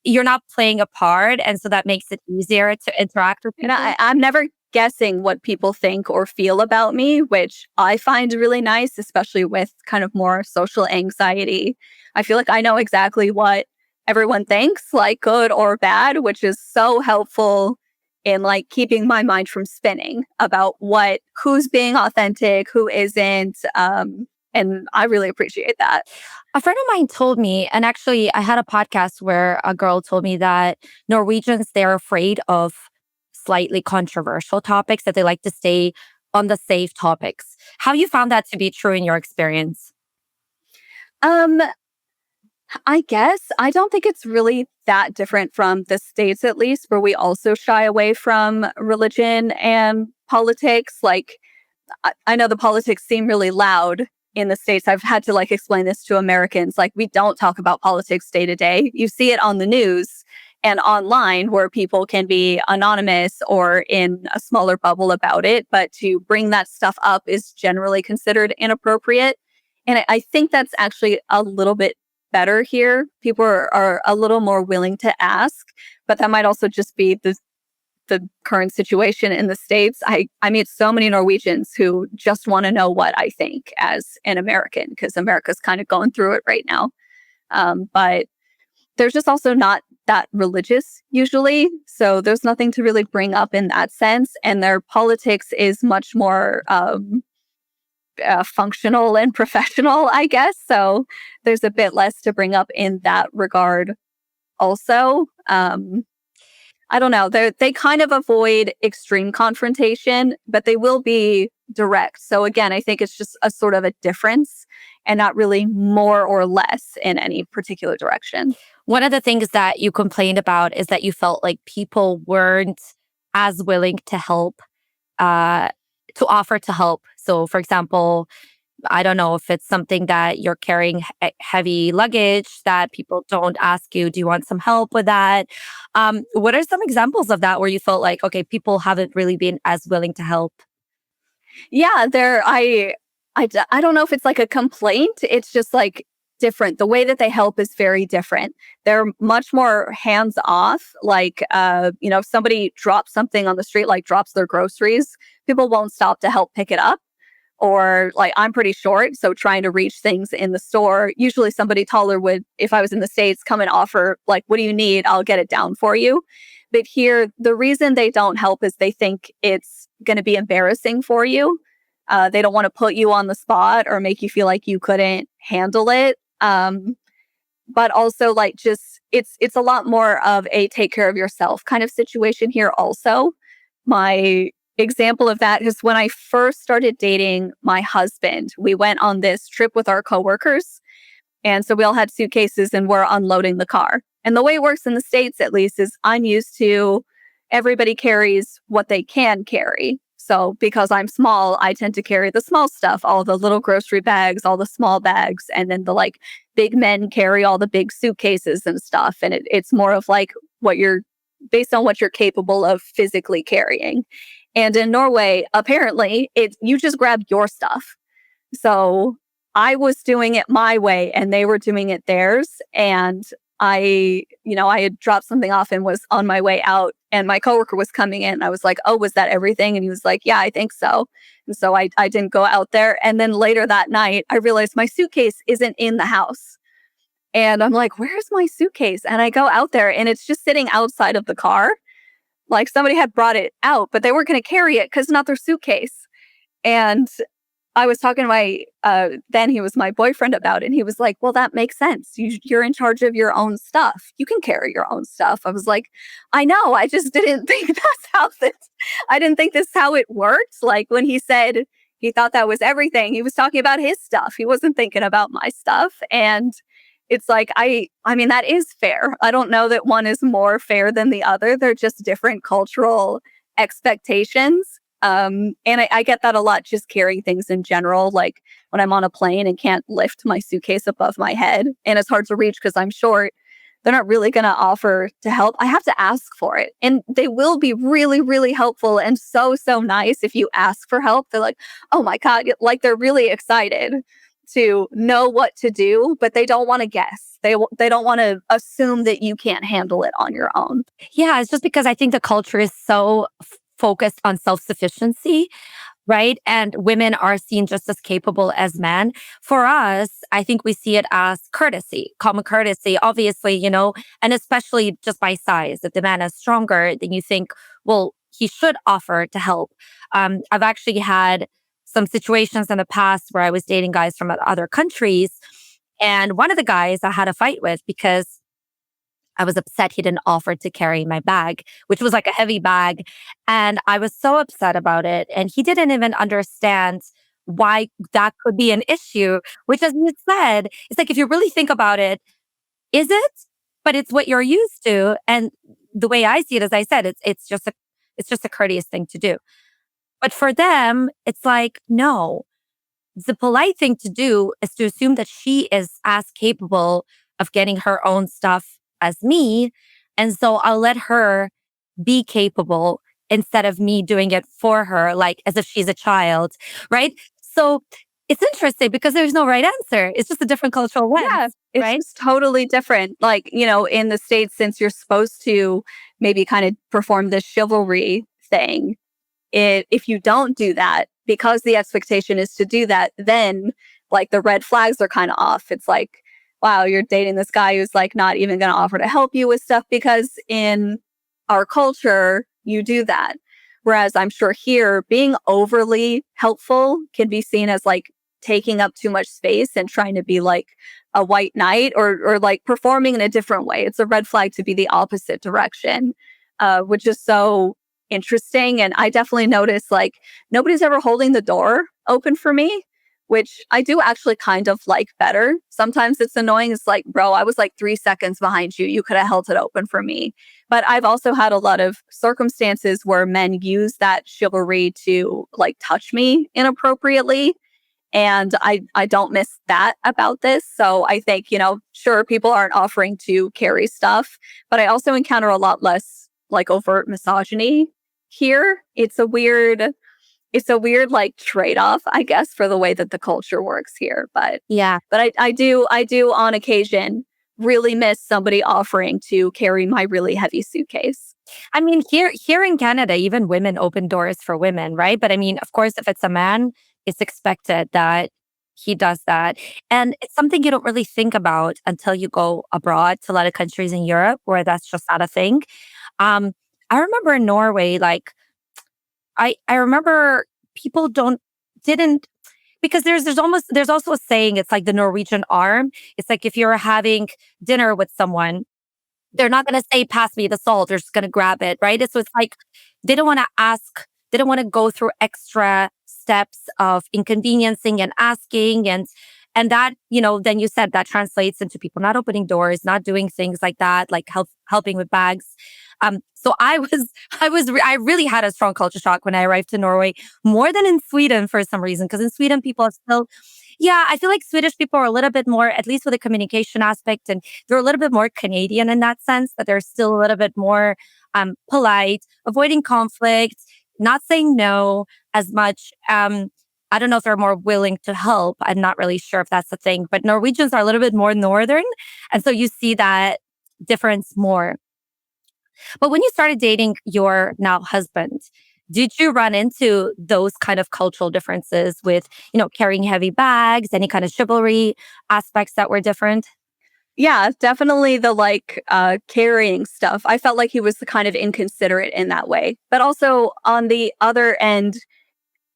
you're not playing a part, and so that makes it easier to interact with And people. I'm never guessing what people think or feel about me, which I find really nice, especially with kind of more social anxiety. I feel like I know exactly what everyone thinks, like good or bad, which is so helpful in like keeping my mind from spinning about who's being authentic, who isn't. And I really appreciate that. A friend of mine told me, and actually, I had a podcast where a girl told me that Norwegians, they're afraid of slightly controversial topics, that they like to stay on the safe topics. Have you found that to be true in your experience? Um, I guess I don't think it's really that different from the States, at least, where we also shy away from religion and politics. Like, I know the politics seem really loud in the States. I've had to like explain this to Americans. Like, we don't talk about politics day to day. You see it on the news and online where people can be anonymous or in a smaller bubble about it. But to bring that stuff up is generally considered inappropriate. And I think that's actually a little bit better here. People are a little more willing to ask, but that might also just be the current situation in the States. I meet so many Norwegians who just want to know what I think as an American, because America's kind of going through it right now. But there's just also not that religious usually. So there's nothing to really bring up in that sense. And their politics is much more functional and professional, I guess. So there's a bit less to bring up in that regard also. I don't know. They kind of avoid extreme confrontation, but they will be direct. So again, I think it's just a sort of a difference and not really more or less in any particular direction. One of the things that you complained about is that you felt like people weren't as willing to help, uh, to offer to help. So, for example, I don't know if it's something that you're carrying heavy luggage that people don't ask you, do you want some help with that? What are some examples of that where you felt like, okay, people haven't really been as willing to help? Yeah, I don't know if it's like a complaint. It's just like different. The way that they help is very different. They're much more hands off. Like, if somebody drops something on the street, like drops their groceries, people won't stop to help pick it up. Or like I'm pretty short, so trying to reach things in the store, usually somebody taller would, if I was in the States, come and offer like, what do you need? I'll get it down for you. But here, the reason they don't help is they think it's going to be embarrassing for you. They don't want to put you on the spot or make you feel like you couldn't handle it. But also, like, just it's a lot more of a take care of yourself kind of situation here. Also, my example of that is when I first started dating my husband. We went on this trip with our coworkers, and so we all had suitcases and we're unloading the car. And the way it works in the States, at least, is I'm used to everybody carries what they can carry. So because I'm small, I tend to carry the small stuff, all the little grocery bags, all the small bags, and then the like big men carry all the big suitcases and stuff. And it's more of like what you're based on what you're capable of physically carrying. And in Norway, apparently, it's you just grab your stuff. So I was doing it my way and they were doing it theirs. And I had dropped something off and was on my way out and my coworker was coming in. I was like, oh, was that everything? And he was like, yeah, I think so. And so I didn't go out there. And then later that night, I realized my suitcase isn't in the house. And I'm like, where's my suitcase? And I go out there and it's just sitting outside of the car. Like somebody had brought it out, but they weren't going to carry it because it's not their suitcase. And I was talking to my, then he was my boyfriend about it. And he was like, well, that makes sense. You're in charge of your own stuff. You can carry your own stuff. I was like, I know. I just didn't think I didn't think this is how it worked. Like when he said he thought that was everything, he was talking about his stuff. He wasn't thinking about my stuff. And it's like, I mean, that is fair. I don't know that one is more fair than the other. They're just different cultural expectations. And I get that a lot just carrying things in general, like when I'm on a plane and can't lift my suitcase above my head and it's hard to reach because I'm short, they're not really going to offer to help. I have to ask for it. And they will be really, really helpful and so, so nice if you ask for help. They're like, oh my God, like they're really excited to know what to do, but they don't want to guess. They don't want to assume that you can't handle it on your own. Yeah, it's just because I think the culture is so focused on self-sufficiency, right? And women are seen just as capable as men. For us, I think we see it as courtesy, common courtesy, obviously, and especially just by size. If the man is stronger, then you think, well, he should offer to help. I've actually had some situations in the past where I was dating guys from other countries. And one of the guys I had a fight with because I was upset he didn't offer to carry my bag, which was like a heavy bag. And I was so upset about it. And he didn't even understand why that could be an issue, which, as you said, it's like, if you really think about it, is it? But it's what you're used to. And the way I see it, as I said, it's just a courteous thing to do. But for them, it's like, no, the polite thing to do is to assume that she is as capable of getting her own stuff as me. And so I'll let her be capable instead of me doing it for her, like as if she's a child, right? So it's interesting because there's no right answer. It's just a different cultural lens, Yeah, it's right? just totally different. Like, in the States, since you're supposed to maybe kind of perform this chivalry thing, if you don't do that, because the expectation is to do that, then like the red flags are kind of off. It's like, wow, you're dating this guy who's like not even going to offer to help you with stuff because in our culture, you do that. Whereas I'm sure here, being overly helpful can be seen as like taking up too much space and trying to be like a white knight or like performing in a different way. It's a red flag to be the opposite direction, which is so interesting. And I definitely noticed like nobody's ever holding the door open for me, which I do actually kind of like better. Sometimes it's annoying. It's like, bro, I was like 3 seconds behind you. You could have held it open for me. But I've also had a lot of circumstances where men use that chivalry to like touch me inappropriately. And I don't miss that about this. So I think, sure, people aren't offering to carry stuff, but I also encounter a lot less like overt misogyny here. It's a weird like trade-off, I guess, for the way that the culture works here. But Yeah. I do on occasion really miss somebody offering to carry my really heavy suitcase. I mean, here in Canada, even women open doors for women, right? But I mean, of course, if it's a man, it's expected that he does that. And it's something you don't really think about until you go abroad to a lot of countries in Europe where that's just not a thing. I remember in Norway, like I remember people didn't because there's also a saying, it's like the Norwegian arm. It's like if you're having dinner with someone, they're not gonna say, "Pass me the salt." They're just gonna grab it, right? It's like they don't wanna ask, they don't wanna go through extra steps of inconveniencing and asking, and that, then you said that translates into people not opening doors, not doing things like that, like helping with bags. So I really had a strong culture shock when I arrived to Norway, more than in Sweden for some reason, because in Sweden people are still, yeah, I feel like Swedish people are a little bit more, at least with the communication aspect, and they're a little bit more Canadian in that sense, that they're still a little bit more polite, avoiding conflict, not saying no as much. I don't know if they're more willing to help. I'm not really sure if that's the thing, but Norwegians are a little bit more northern. And so you see that difference more. But when you started dating your now husband, did you run into those kind of cultural differences with, carrying heavy bags, any kind of chivalry aspects that were different? Yeah, definitely the carrying stuff. I felt like he was kind of inconsiderate in that way. But also on the other end,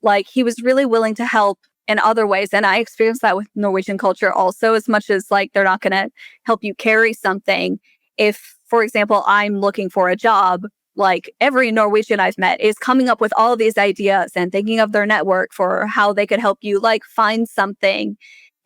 like he was really willing to help in other ways. And I experienced that with Norwegian culture also, as much as like they're not going to help you carry something. If, for example, I'm looking for a job, like every Norwegian I've met is coming up with all these ideas and thinking of their network for how they could help you like find something.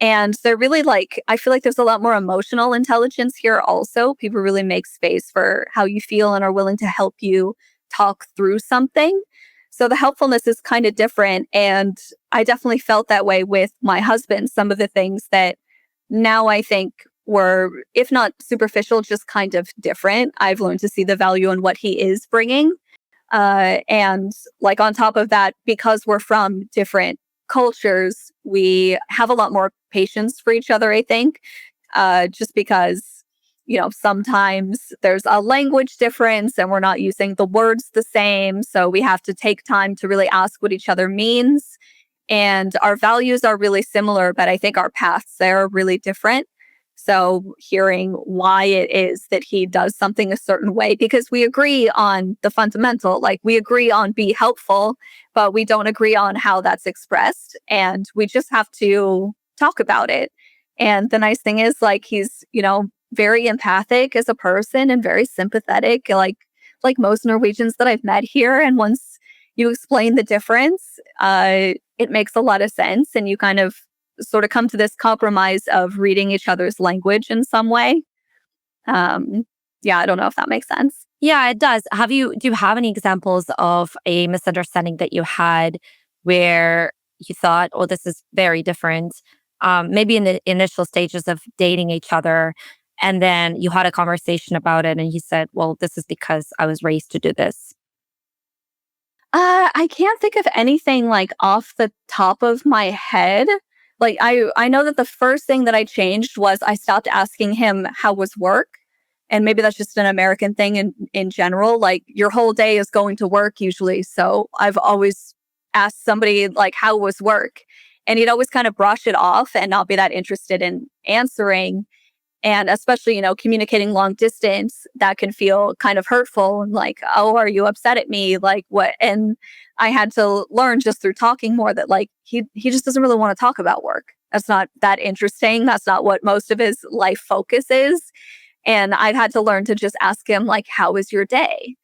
And they're really like, I feel like there's a lot more emotional intelligence here also. People really make space for how you feel and are willing to help you talk through something. So the helpfulness is kind of different. And I definitely felt that way with my husband. Some of the things that now I think were, if not superficial, just kind of different. I've learned to see the value in what he is bringing. And like on top of that, because we're from different cultures, we have a lot more patience for each other, I think, just because, sometimes there's a language difference and we're not using the words the same. So we have to take time to really ask what each other means. And our values are really similar, but I think our paths there are really different. So hearing why it is that he does something a certain way, because we agree on the fundamental, like we agree on be helpful, but we don't agree on how that's expressed. And we just have to talk about it. And the nice thing is like he's, very empathic as a person and very sympathetic, like most Norwegians that I've met here. And once you explain the difference, it makes a lot of sense. And you kind of sort of come to this compromise of reading each other's language in some way. Yeah, I don't know if that makes sense. Yeah, it does. Do you have any examples of a misunderstanding that you had where you thought, oh, this is very different? Maybe in the initial stages of dating each other, and then you had a conversation about it, and he said, well, this is because I was raised to do this. I can't think of anything like off the top of my head. Like I know that the first thing that I changed was I stopped asking him how was work. And maybe that's just an American thing in general. Like your whole day is going to work usually. So I've always asked somebody like how was work? And he'd always kind of brush it off and not be that interested in answering. And especially, communicating long distance, that can feel kind of hurtful and like, oh, are you upset at me? Like what? And I had to learn just through talking more that like he just doesn't really want to talk about work. That's not that interesting. That's not what most of his life focus is. And I've had to learn to just ask him like, how was your day?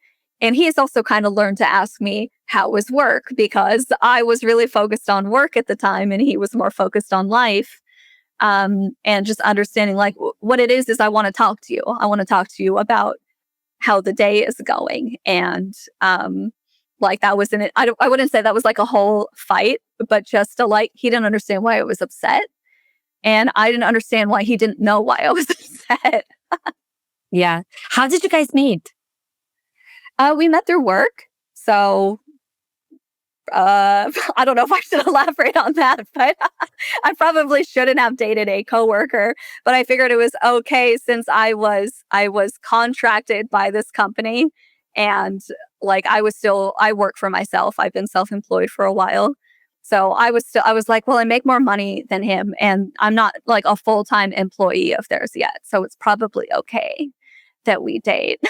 And he's also kind of learned to ask me, how was work? Because I was really focused on work at the time and he was more focused on life. And just understanding like what it is I want to talk to you. I want to talk to you about how the day is going. And like that was I wouldn't say that was like a whole fight, but just to like, he didn't understand why I was upset. And I didn't understand why he didn't know why I was upset. Yeah. How did you guys meet? We met through work. So I don't know if I should elaborate on that, but I probably shouldn't have dated a coworker. But I figured it was okay since I was contracted by this company, and like I work for myself. I've been self-employed for a while. So I was like, well, I make more money than him and I'm not like a full-time employee of theirs yet. So it's probably okay that we date.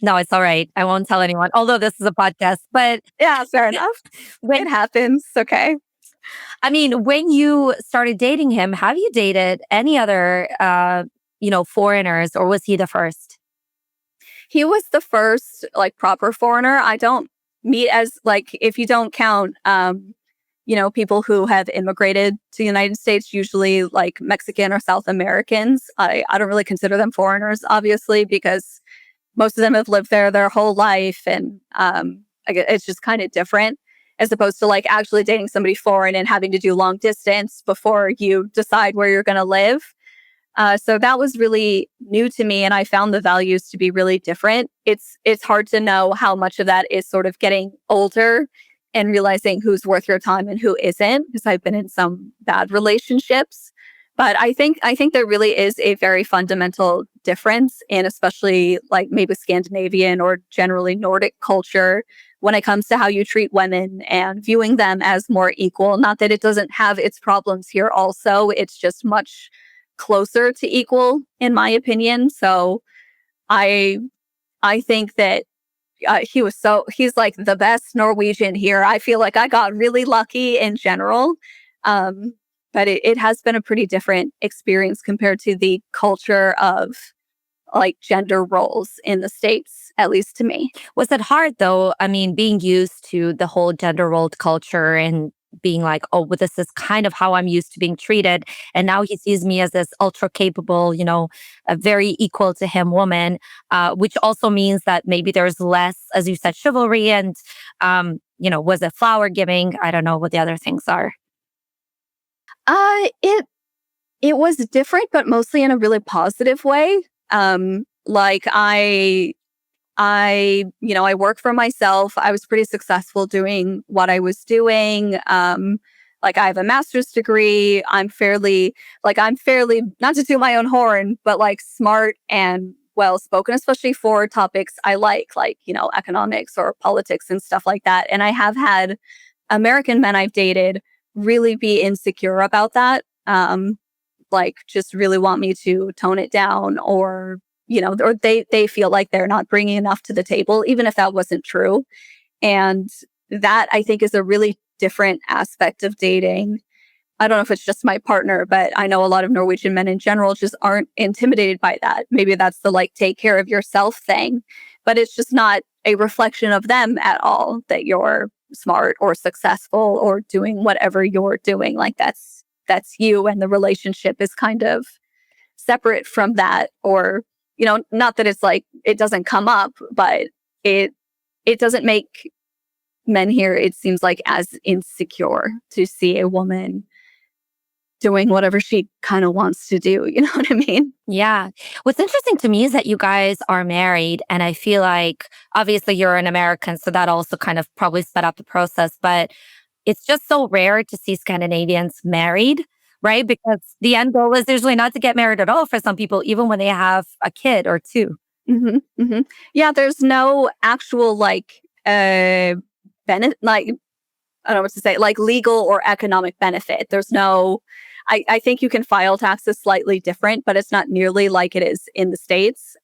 No, it's all right. I won't tell anyone, although this is a podcast. But Yeah, fair enough. when, It happens. Okay. I mean, when you started dating him, have you dated any other, foreigners, or was he the first? He was the first like proper foreigner. I don't meet as like if you don't count people who have immigrated to the United States, usually like Mexican or South Americans. I don't really consider them foreigners, obviously, because most of them have lived there their whole life. And it's just kind of different as opposed to like actually dating somebody foreign and having to do long distance before you decide where you're going to live. So that was really new to me, and I found the values to be really different. It's hard to know how much of that is sort of getting older and realizing who's worth your time and who isn't, because I've been in some bad relationships. But I think there really is a very fundamental difference in especially like maybe Scandinavian or generally Nordic culture when it comes to how you treat women and viewing them as more equal. Not that it doesn't have its problems here also, it's just much closer to equal in my opinion. So I I think that he's like the best Norwegian here. I feel like I got really lucky in general. Um, but it has been a pretty different experience compared to the culture of like gender roles in the States, at least to me. Was it hard though? I mean, being used to the whole gender role culture and being like, oh, well, this is kind of how I'm used to being treated. And now he sees me as this ultra capable, a very equal to him woman, which also means that maybe there's less, as you said, chivalry and, was it flower giving? I don't know what the other things are. It was different, but mostly in a really positive way. Like I work for myself. I was pretty successful doing what I was doing. Like I have a master's degree. I'm fairly not to toot my own horn, but like smart and well spoken, especially for topics I like, economics or politics and stuff like that. And I have had American men I've dated really be insecure about that. Like just really want me to tone it down or they feel like they're not bringing enough to the table, even if that wasn't true. And that I think is a really different aspect of dating. I don't know if it's just my partner, but I know a lot of Norwegian men in general just aren't intimidated by that. Maybe that's the like take care of yourself thing, but it's just not a reflection of them at all that you're smart or successful or doing whatever you're doing. Like that's you, and the relationship is kind of separate from that. Or not that it's like it doesn't come up, but it it doesn't make men here, it seems like, as insecure to see a woman doing whatever she kind of wants to do. You know what I mean? Yeah. What's interesting to me is that you guys are married, and I feel like obviously you're an American, so that also kind of probably sped up the process. But it's just so rare to see Scandinavians married, right? Because the end goal is usually not to get married at all for some people, even when they have a kid or two. Yeah, there's no actual like benefit, like I don't know what to say, like legal or economic benefit. There's no, I think you can file taxes slightly different, but it's not nearly like it is in the States.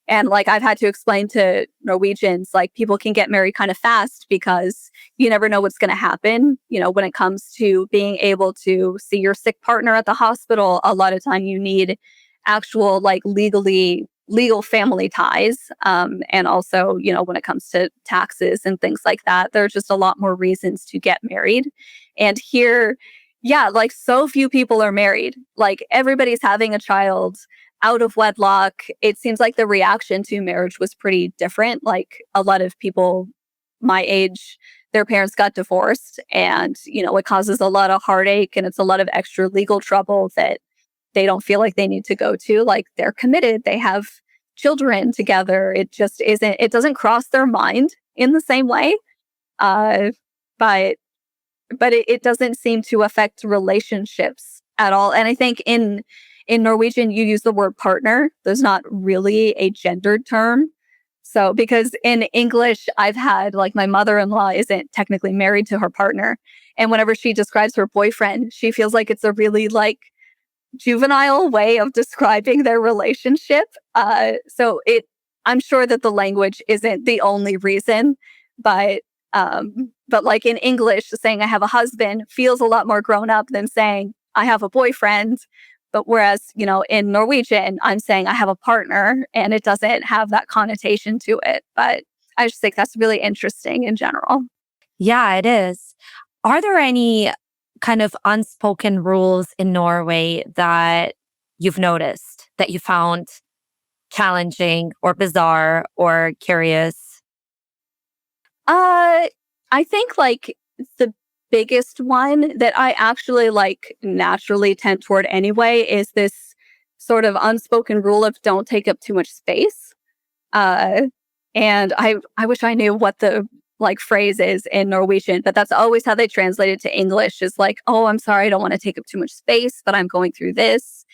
And like I've had to explain to Norwegians, like people can get married kind of fast because you never know what's going to happen. When it comes to being able to see your sick partner at the hospital, a lot of time you need actual like legal family ties. And also, when it comes to taxes and things like that, there are just a lot more reasons to get married. And here, yeah, like so few people are married. Like everybody's having a child out of wedlock. It seems like the reaction to marriage was pretty different. Like a lot of people my age, their parents got divorced, and, it causes a lot of heartache and it's a lot of extra legal trouble that they don't feel like they need to go to. Like they're committed, they have children together. It just isn't, it doesn't cross their mind in the same way. Uh, but it doesn't seem to affect relationships at all. And I think in Norwegian, you use the word partner. There's not really a gendered term. So, because in English, I've had like my mother-in-law isn't technically married to her partner. And whenever she describes her boyfriend, she feels like it's a really like juvenile way of describing their relationship. So I'm sure that the language isn't the only reason, but like in English, saying I have a husband feels a lot more grown up than saying I have a boyfriend. But whereas, in Norwegian, I'm saying I have a partner and it doesn't have that connotation to it. But I just think that's really interesting in general. Yeah, it is. Are there any kind of unspoken rules in Norway that you've noticed that you found challenging or bizarre or curious? I think like the biggest one that I actually like naturally tend toward anyway is this sort of unspoken rule of don't take up too much space. Uh, and I wish I knew what the like phrase is in Norwegian, but that's always how they translate it to English is like, oh, I'm sorry, I don't want to take up too much space, but I'm going through this.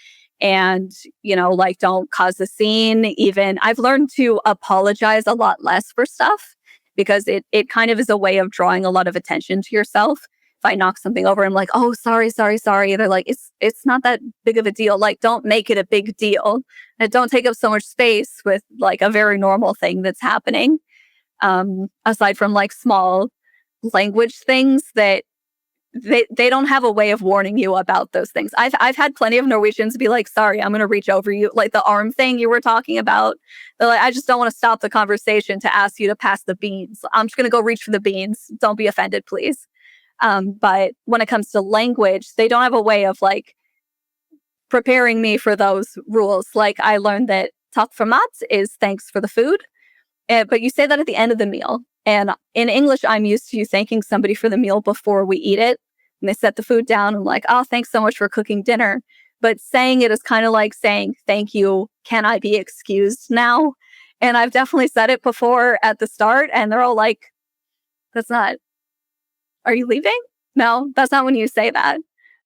And, like don't cause a scene. Even I've learned to apologize a lot less for stuff because it kind of is a way of drawing a lot of attention to yourself. If I knock something over, I'm like, oh, sorry, sorry, sorry. They're like, it's not that big of a deal. Like, don't make it a big deal. And don't take up so much space with like a very normal thing that's happening. Aside from like small language things that they don't have a way of warning you about those things. I've had plenty of Norwegians be like, sorry, I'm gonna reach over you, like the arm thing you were talking about. They're like, I just don't want to stop the conversation to ask you to pass the beans. I'm just gonna go reach for the beans. Don't be offended, please. But when it comes to language, they don't have a way of like preparing me for those rules. Like I learned that tak for mat is thanks for the food. But you say that at the end of the meal. And in English, I'm used to thanking somebody for the meal before we eat it. And they set the food down and like, oh, thanks so much for cooking dinner. But saying it is kind of like saying, thank you. Can I be excused now? And I've definitely said it before at the start. And they're all like, that's not, are you leaving? No, that's not when you say that.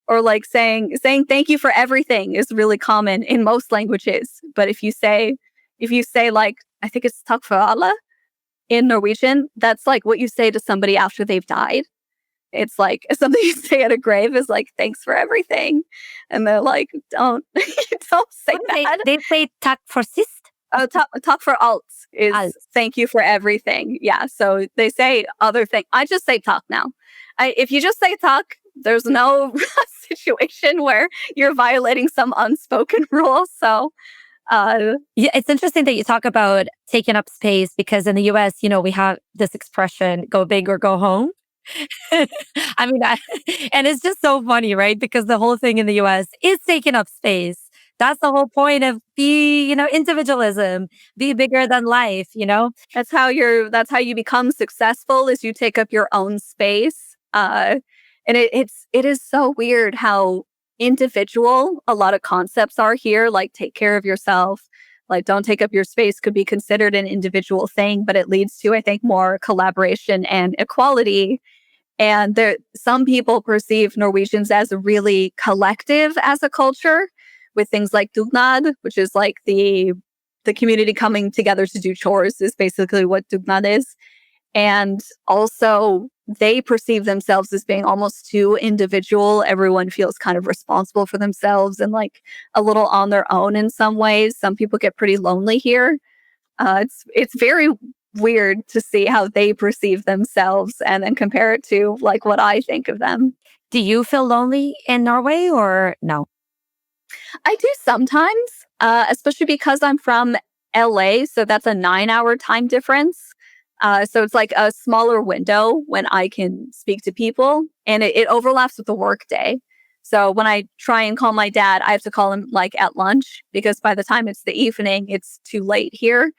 Or like saying thank you for everything is really common in most languages. But if you say like, I think it's takk for alle in Norwegian, that's like what you say to somebody after they've died. It's like something you say at a grave is like, thanks for everything. And they're like, don't, don't say that. They say tak for sist. Talk for alt is Alt. thank you for everything. Yeah. So they say other thing. I just say talk now. If you just say talk, there's no situation where you're violating some unspoken rule. So, Yeah, it's interesting that you talk about taking up space because in the US, we have this expression, go big or go home. I mean, and it's just so funny, right? Because the whole thing in the US is taking up space. That's the whole point of individualism, be bigger than life. that's how you become successful is you take up your own space. And it is so weird how individual a lot of concepts are here, like take care of yourself, like don't take up your space could be considered an individual thing, but it leads to, I think, more collaboration and equality. And some people perceive Norwegians as really collective as a culture with things like dugnad, which is like the community coming together to do chores is basically what dugnad is. And also they perceive themselves as being almost too individual. Everyone feels kind of responsible for themselves and like a little on their own in some ways. Some people get pretty lonely here. It's very weird to see how they perceive themselves and then compare it to like what I think of them. Do you feel lonely in Norway or no? I do sometimes, especially because I'm from LA, so that's a 9-hour time difference. So it's like a smaller window when I can speak to people, and it overlaps with the work day. So when I try and call my dad, I have to call him like at lunch because by the time it's the evening, it's too late here.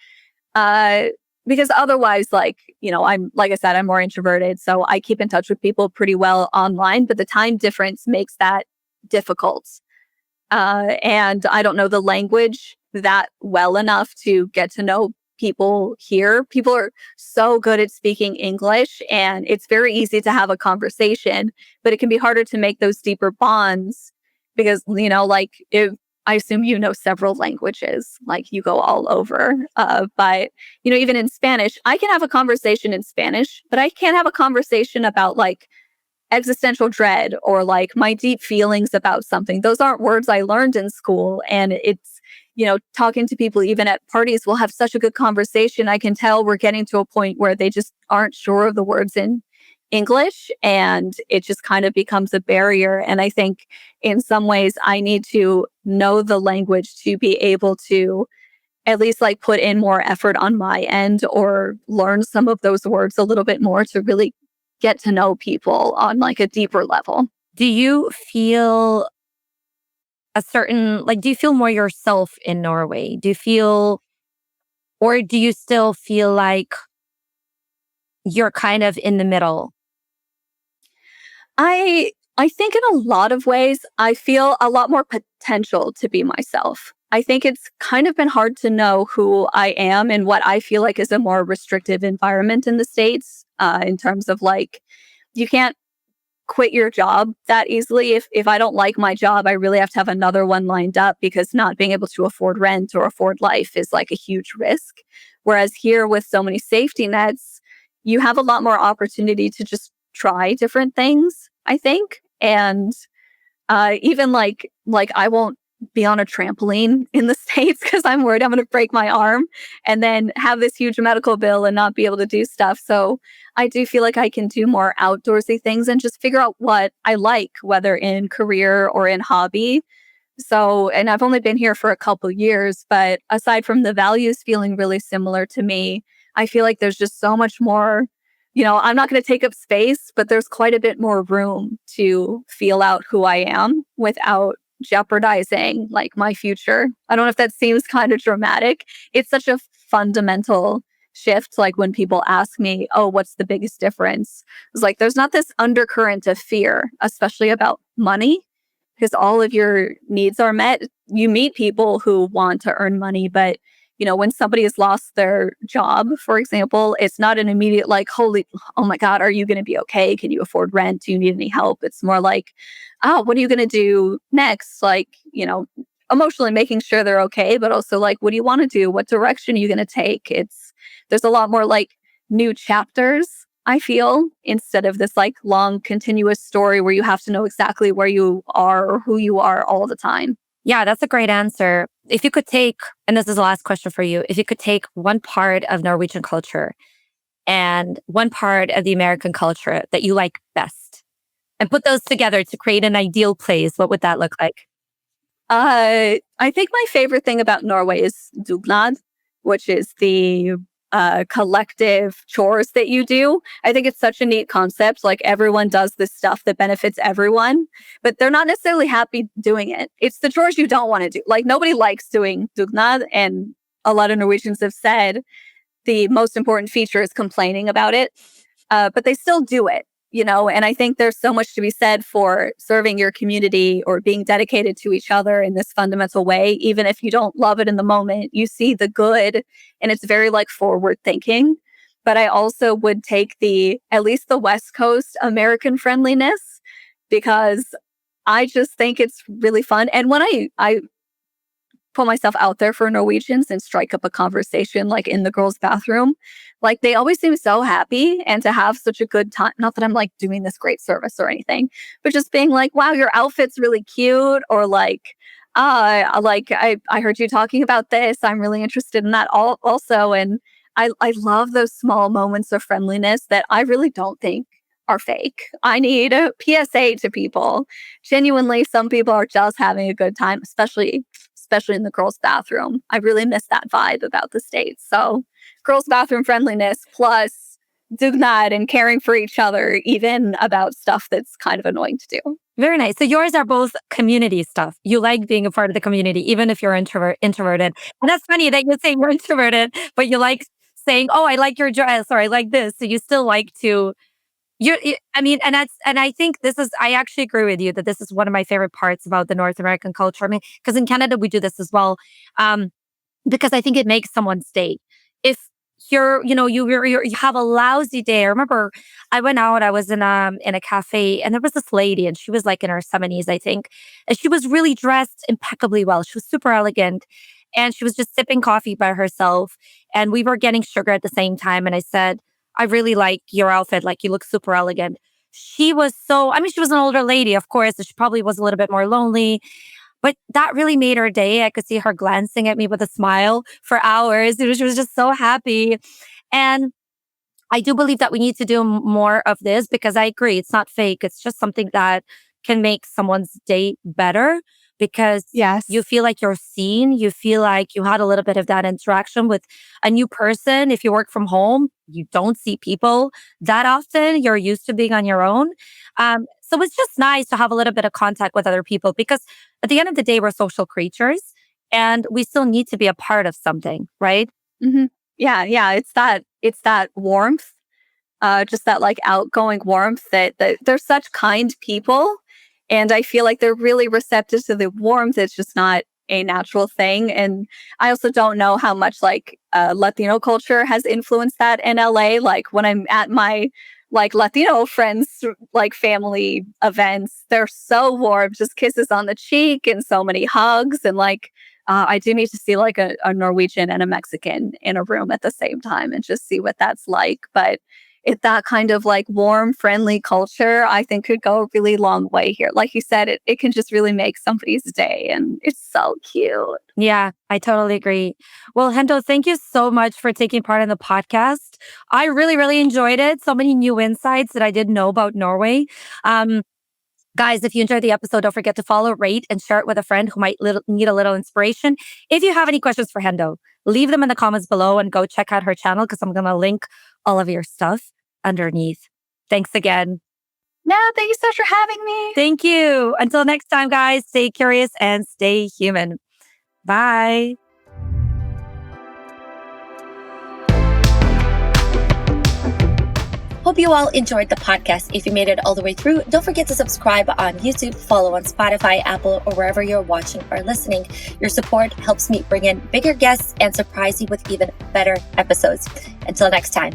Uh, because otherwise, I'm like I said, I'm more introverted, so I keep in touch with people pretty well online, but the time difference makes that difficult. And I don't know the language that well enough to get to know people here. People are so good at speaking English, and it's very easy to have a conversation, but it can be harder to make those deeper bonds because, if I assume you know several languages, like you go all over. But, even in Spanish, I can have a conversation in Spanish, but I can't have a conversation about like existential dread or like my deep feelings about something. Those aren't words I learned in school. And talking to people even at parties, we'll have such a good conversation. I can tell we're getting to a point where they just aren't sure of the words in English, and it just kind of becomes a barrier. And I think in some ways I need to know the language to be able to at least like put in more effort on my end or learn some of those words a little bit more to really get to know people on like a deeper level. Do you feel do you feel more yourself in Norway? Or do you still feel like you're kind of in the middle? I think in a lot of ways I feel a lot more potential to be myself. I think it's kind of been hard to know who I am in what I feel like is a more restrictive environment in the States, in terms of like you can't quit your job that easily. If I don't like my job, I really have to have another one lined up because not being able to afford rent or afford life is like a huge risk. Whereas here with so many safety nets, you have a lot more opportunity to just try different things, I think. And even like I won't be on a trampoline in the States because I'm worried I'm going to break my arm and then have this huge medical bill and not be able to do stuff. So I do feel like I can do more outdoorsy things and just figure out what I like, whether in career or in hobby. So, and I've only been here for a couple years, but aside from the values feeling really similar to me, I feel like there's just so much more. I'm not going to take up space, but there's quite a bit more room to feel out who I am without jeopardizing like my future. I don't know if that seems kind of dramatic. It's such a fundamental shift. Like when people ask me, oh, what's the biggest difference? It's like there's not this undercurrent of fear, especially about money, because all of your needs are met. You meet people who want to earn money, but when somebody has lost their job, for example, it's not an immediate like, holy, oh my God, are you going to be okay? Can you afford rent? Do you need any help? It's more like, oh, what are you going to do next? Like, emotionally making sure they're okay, but also like, what do you want to do? What direction are you going to take? There's a lot more like new chapters, I feel, instead of this like long continuous story where you have to know exactly where you are or who you are all the time. Yeah, that's a great answer. If you could take, and this is the last question for you, if you could take one part of Norwegian culture and one part of the American culture that you like best and put those together to create an ideal place, what would that look like? I think my favorite thing about Norway is dugnad, which is the collective chores that you do. I think it's such a neat concept. Like everyone does this stuff that benefits everyone, but they're not necessarily happy doing it. It's the chores you don't want to do. Like nobody likes doing dugnad, and a lot of Norwegians have said the most important feature is complaining about it, but they still do it. And I think there's so much to be said for serving your community or being dedicated to each other in this fundamental way. Even if you don't love it in the moment, you see the good and it's very like forward thinking. But I also would take at least the West Coast American friendliness because I just think it's really fun. And when I put myself out there for Norwegians and strike up a conversation like in the girls' bathroom, like they always seem so happy and to have such a good time. Not that I'm like doing this great service or anything, but just being like, wow, your outfit's really cute, or like, I heard you talking about this. I'm really interested in that also. And I love those small moments of friendliness that I really don't think are fake. I need a PSA to people. Genuinely, some people are just having a good time, especially in the girls' bathroom. I really miss that vibe about the States. So girls' bathroom friendliness plus dugnad and caring for each other, even about stuff that's kind of annoying to do. Very nice. So yours are both community stuff. You like being a part of the community, even if you're introverted. And that's funny that you say you're introverted, but you like saying, oh, I like your dress or I like this. So you still like to I mean, and I think I actually agree with you that this is one of my favorite parts about the North American culture. I mean, because in Canada we do this as well, because I think it makes someone's day. If you have a lousy day. I remember I went out. I was in a cafe, and there was this lady, and she was like in her 70s, I think, and she was really dressed impeccably well. She was super elegant, and she was just sipping coffee by herself, and we were getting sugar at the same time. And I said, I really like your outfit. Like, you look super elegant. She was an older lady, of course. So she probably was a little bit more lonely. But that really made her day. I could see her glancing at me with a smile for hours. She was just so happy. And I do believe that we need to do more of this because I agree, it's not fake. It's just something that can make someone's day better because you Yes. feel like you're seen. You feel like you had a little bit of that interaction with a new person. If you work from home, you don't see people that often. You're used to being on your own. So it's just nice to have a little bit of contact with other people because at the end of the day, we're social creatures and we still need to be a part of something, right? Hmm. Yeah. It's that warmth, just that like outgoing warmth that they're such kind people. And I feel like they're really receptive to the warmth. It's just not a natural thing. And I also don't know how much like Latino culture has influenced that in LA. Like when I'm at my like Latino friends, like family events, they're so warm, just kisses on the cheek and so many hugs. And like, I do need to see like a Norwegian and a Mexican in a room at the same time and just see what that's like. But that kind of like warm, friendly culture, I think could go a really long way here. Like you said, it can just really make somebody's day. And it's so cute. Yeah, I totally agree. Well, Hendo, thank you so much for taking part in the podcast. I really, really enjoyed it. So many new insights that I didn't know about Norway. Um, Guys, if you enjoyed the episode, don't forget to follow, rate, and share it with a friend who might need a little inspiration. If you have any questions for Hendo, leave them in the comments below and go check out her channel because I'm going to link all of your stuff underneath. Thanks again. No, thank you so much for having me. Thank you. Until next time, guys, stay curious and stay human. Bye. Hope you all enjoyed the podcast. If you made it all the way through, don't forget to subscribe on YouTube, follow on Spotify, Apple, or wherever you're watching or listening. Your support helps me bring in bigger guests and surprise you with even better episodes. Until next time.